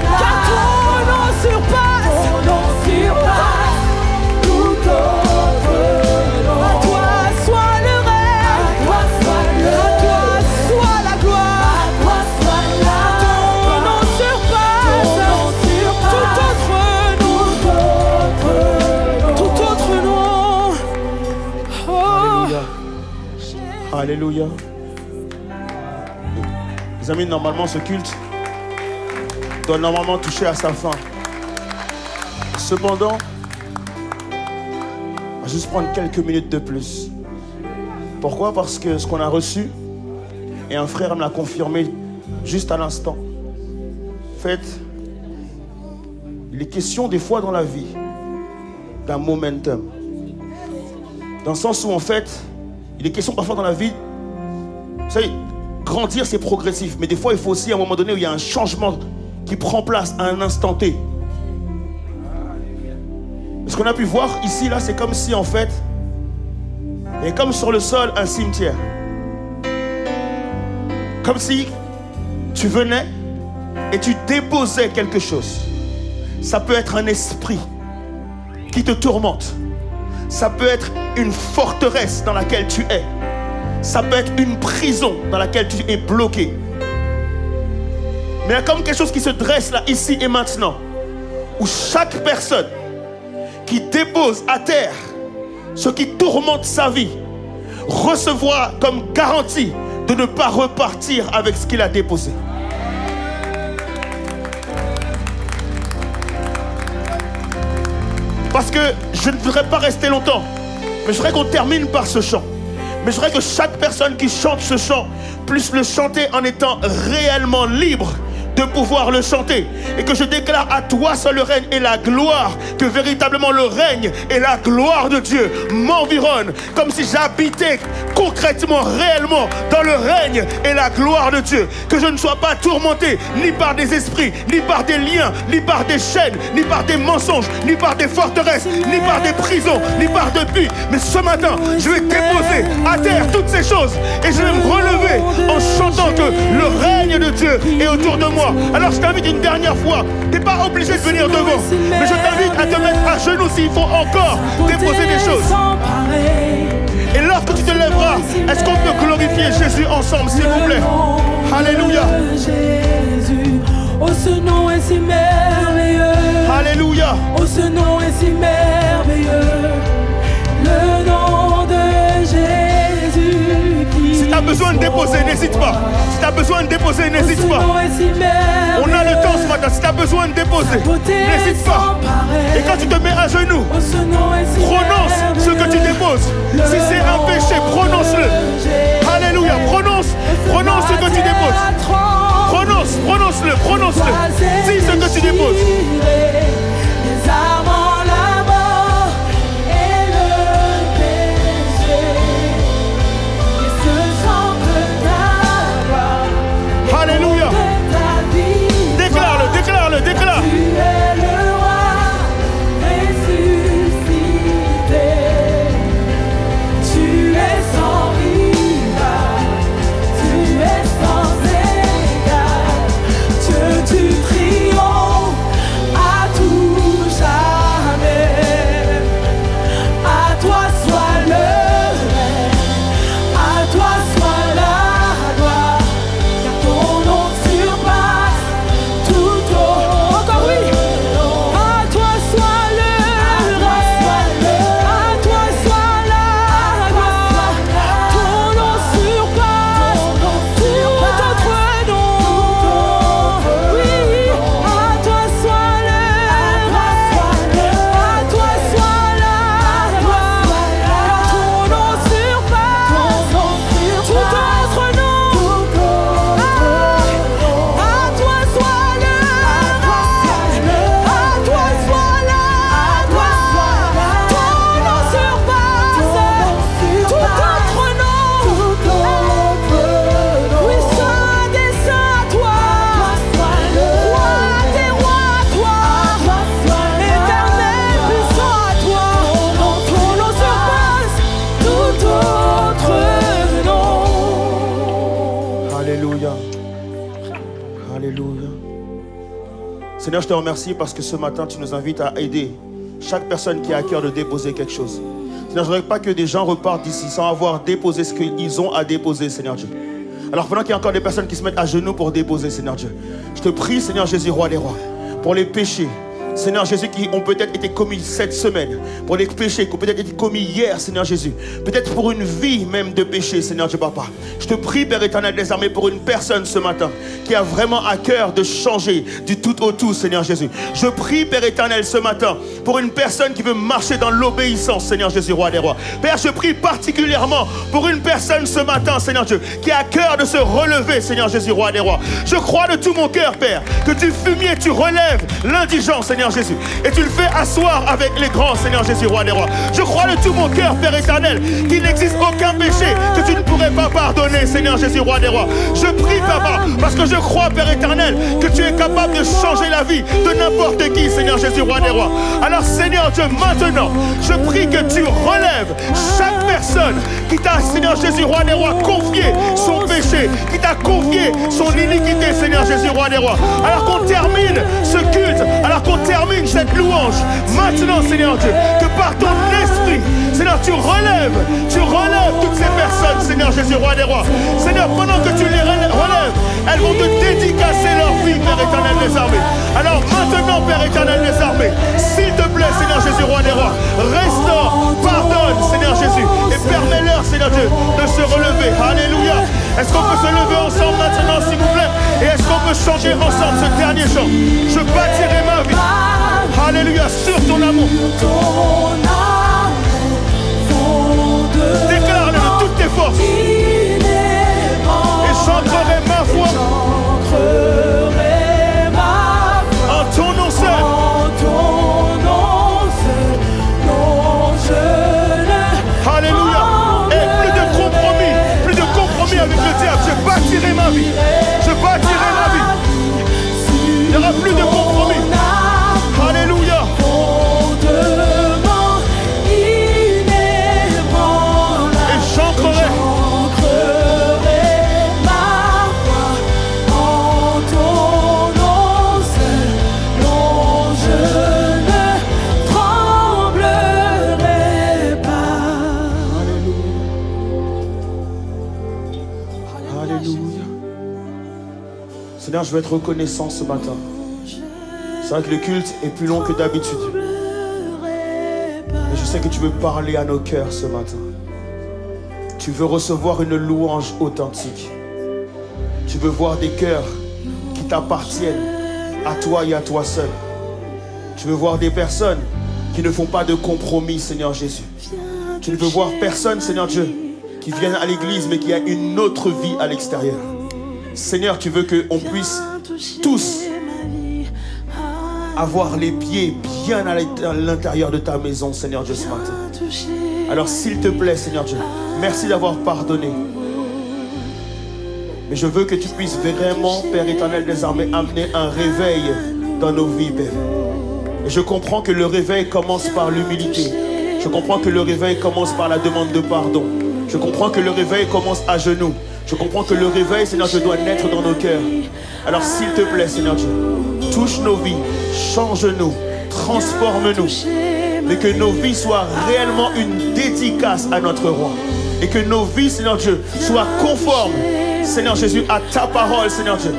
S2: car ton nom surpasse tout autre nom. À toi soit le règne, à toi soit la gloire, ton nom surpasse tout autre nom. Oh.
S4: Alléluia. Les amis, normalement, ce culte doit normalement toucher à sa fin. Cependant, on va juste prendre quelques minutes de plus. Pourquoi? Parce que ce qu'on a reçu, et un frère me l'a confirmé juste à l'instant. En fait, il est question des fois dans la vie d'un momentum. Dans le sens où en fait, il est question parfois dans la vie, vous savez, grandir c'est progressif, mais des fois il faut aussi à un moment donné où il y a un changement qui prend place à un instant T. Ce qu'on a pu voir ici, là, c'est comme si en fait, il y a comme sur le sol un cimetière. Comme si tu venais et tu déposais quelque chose. Ça peut être un esprit qui te tourmente. Ça peut être une forteresse dans laquelle tu es. Ça peut être une prison dans laquelle tu es bloqué. Mais il y a comme quelque chose qui se dresse là, ici et maintenant, où chaque personne qui dépose à terre ce qui tourmente sa vie recevra comme garantie de ne pas repartir avec ce qu'il a déposé. Parce que je ne voudrais pas rester longtemps, mais je voudrais qu'on termine par ce chant. Mais je voudrais que chaque personne qui chante ce chant puisse le chanter en étant réellement libre de pouvoir le chanter. Et que je déclare à toi seul le règne et la gloire, que véritablement le règne et la gloire de Dieu m'environnent, comme si j'habitais concrètement, réellement dans le règne et la gloire de Dieu. Que je ne sois pas tourmenté ni par des esprits, ni par des liens, ni par des chaînes, ni par des mensonges, ni par des forteresses, ni par des prisons, ni par des puits. Mais ce matin, je vais déposer à terre toutes ces choses et je vais me relever en chantant que le règne de Dieu est autour de moi. Alors je t'invite une dernière fois, tu n'es pas obligé de venir devant, mais je t'invite à te mettre à genoux s'il faut encore déposer des choses. Et lorsque tu te lèveras, est-ce qu'on peut glorifier Jésus ensemble, s'il vous plaît? Alléluia.
S2: Jésus, oh ce nom est si merveilleux.
S4: Alléluia.
S2: Oh ce nom est si merveilleux. Le nom de Jésus.
S4: Si tu as besoin de déposer, n'hésite pas. Si tu as besoin de déposer, n'hésite pas. On a le temps ce matin. Si tu as besoin de déposer, n'hésite pas. Et quand tu te mets à genoux, prononce ce que tu déposes. Si c'est un péché, prononce-le. Alléluia. Prononce ce que tu déposes. Prononce-le. Dis ce que tu déposes. Alléluia. Déclare-le. Tu es le roi ressuscité. Tu es sans rival. Tu es sans égal. Dieu, tu triomphes à tout jamais. À toi soit le règne. À toi soit la gloire. Seigneur, je te remercie parce que ce matin, tu nous invites à aider chaque personne qui a à cœur de déposer quelque chose. Seigneur, je ne voudrais pas que des gens repartent d'ici sans avoir déposé ce qu'ils ont à déposer, Seigneur Dieu. Alors pendant qu'il y a encore des personnes qui se mettent à genoux pour déposer, Seigneur Dieu, je te prie, Seigneur Jésus, roi des rois, pour les péchés, Seigneur Jésus, qui ont peut-être été commis cette semaine, pour les péchés qui ont peut-être été commis hier, Seigneur Jésus, peut-être pour une vie même de péché, Seigneur Dieu Papa. Je te prie, Père éternel des armées, pour une personne ce matin qui a vraiment à cœur de changer du tout au tout, Seigneur Jésus. Je prie, Père éternel, ce matin, pour une personne qui veut marcher dans l'obéissance, Seigneur Jésus, roi des rois. Père, je prie particulièrement pour une personne ce matin, Seigneur Dieu, qui a à cœur de se relever, Seigneur Jésus, roi des rois. Je crois de tout mon cœur, Père, que du fumier, tu relèves l'indigent, Seigneur Jésus, et tu le fais asseoir avec les grands, Seigneur Jésus, roi des rois. Je crois de tout mon cœur, Père éternel, qu'il n'existe aucun péché que tu ne pourrais pas pardonner, Seigneur Jésus, roi des rois. Je prie, Papa, parce que je crois, Père éternel, que tu es capable de changer la vie de n'importe qui, Seigneur Jésus, roi des rois. Alors, Seigneur Dieu, maintenant, je prie que tu relèves chaque personne qui t'a, Seigneur Jésus, roi des rois, confié son péché, qui t'a confié son iniquité, Seigneur Jésus, roi des rois. Alors qu'on termine ce culte, alors qu'on termine cette louange, maintenant, Seigneur Dieu, que par ton esprit, Seigneur, tu relèves toutes ces personnes, Seigneur Jésus, roi des rois. Seigneur, pendant que tu les relèves, elles vont te dédicacer leur vie, Père éternel des armées. Alors maintenant, Père éternel des armées, s'il te plaît, Seigneur Jésus, roi des rois, restaure, pardonne, Seigneur Jésus, et permets-leur, Seigneur Dieu, de se relever. Alléluia. Est-ce qu'on peut se lever ensemble maintenant, s'il vous plaît? Et est-ce qu'on peut chanter ensemble ce dernier chant? Je bâtirai ma vie, alléluia, sur ton amour. Déclare-le de toutes tes force. Et j'ancrerai ma foi en ton nom seul. Alléluia. Et plus de compromis avec le diable. Je bâtirai ma vie. Je bâtirai ma vie. Il n'y aura plus de compromis. Alléluia. Et j'ancrerai
S2: ma foi en ton nom seul, dont je ne tremblerai pas.
S4: Alléluia. Seigneur, je veux être reconnaissant ce matin. C'est vrai que le culte est plus long que d'habitude. Mais je sais que tu veux parler à nos cœurs ce matin. Tu veux recevoir une louange authentique. Tu veux voir des cœurs qui t'appartiennent à toi et à toi seul. Tu veux voir des personnes qui ne font pas de compromis, Seigneur Jésus. Tu ne veux voir personne, Seigneur Dieu, qui viennent à l'église mais qui a une autre vie à l'extérieur. Seigneur, tu veux qu'on puisse tous avoir les pieds bien à l'intérieur de ta maison, Seigneur Dieu, ce matin. Alors s'il te plaît, Seigneur Dieu, merci d'avoir pardonné. Mais je veux que tu puisses vraiment, Père éternel des armées, amener un réveil dans nos vies, Père. Et je comprends que le réveil commence par l'humilité. Je comprends que le réveil commence par la demande de pardon. Je comprends que le réveil commence à genoux. Je comprends que le réveil, Seigneur Dieu, doit naître dans nos cœurs. Alors s'il te plaît, Seigneur Dieu, touche nos vies, change-nous, transforme-nous. Mais que nos vies soient réellement une dédicace à notre roi. Et que nos vies, Seigneur Dieu, soient conformes, Seigneur Jésus, à ta parole, Seigneur Dieu.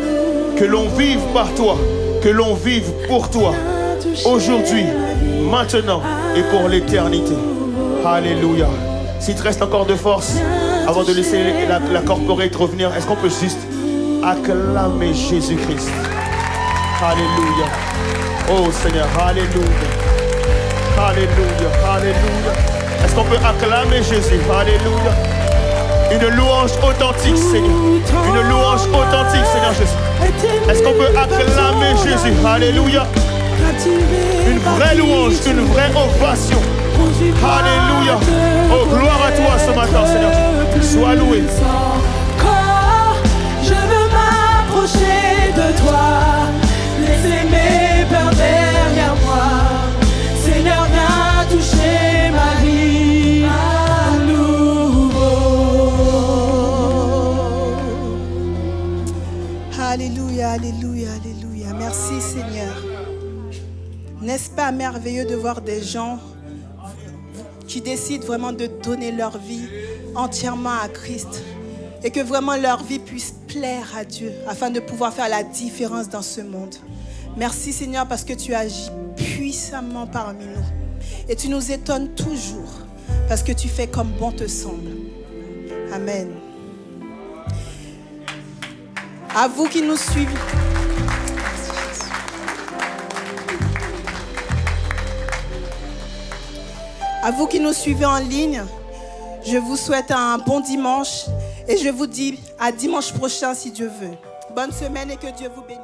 S4: Que l'on vive par toi, que l'on vive pour toi, aujourd'hui, maintenant et pour l'éternité. Alléluia. S'il te reste encore de force, avant de laisser la corporate revenir, est-ce qu'on peut juste acclamer Jésus-Christ? Alléluia. Oh Seigneur, alléluia. Alléluia, alléluia. Est-ce qu'on peut acclamer Jésus? Alléluia. Une louange authentique, Seigneur. Une louange authentique, Seigneur Jésus. Est-ce qu'on peut acclamer Jésus? Alléluia. Une vraie louange, une vraie ovation. Alléluia. Oh, gloire à toi ce matin, Seigneur. Sois loué.
S2: Je veux m'approcher de toi, laisser mes peurs derrière moi. Seigneur, viens toucher ma vie à nouveau.
S1: Alléluia, alléluia, alléluia. Merci Seigneur. N'est-ce pas merveilleux de voir des gens qui décident vraiment de donner leur vie entièrement à Christ et que vraiment leur vie puisse plaire à Dieu afin de pouvoir faire la différence dans ce monde. Merci Seigneur parce que tu agis puissamment parmi nous et tu nous étonnes toujours parce que tu fais comme bon te semble. Amen. À vous qui nous suivez. À vous qui nous suivez en ligne, je vous souhaite un bon dimanche et je vous dis à dimanche prochain si Dieu veut. Bonne semaine et que Dieu vous bénisse.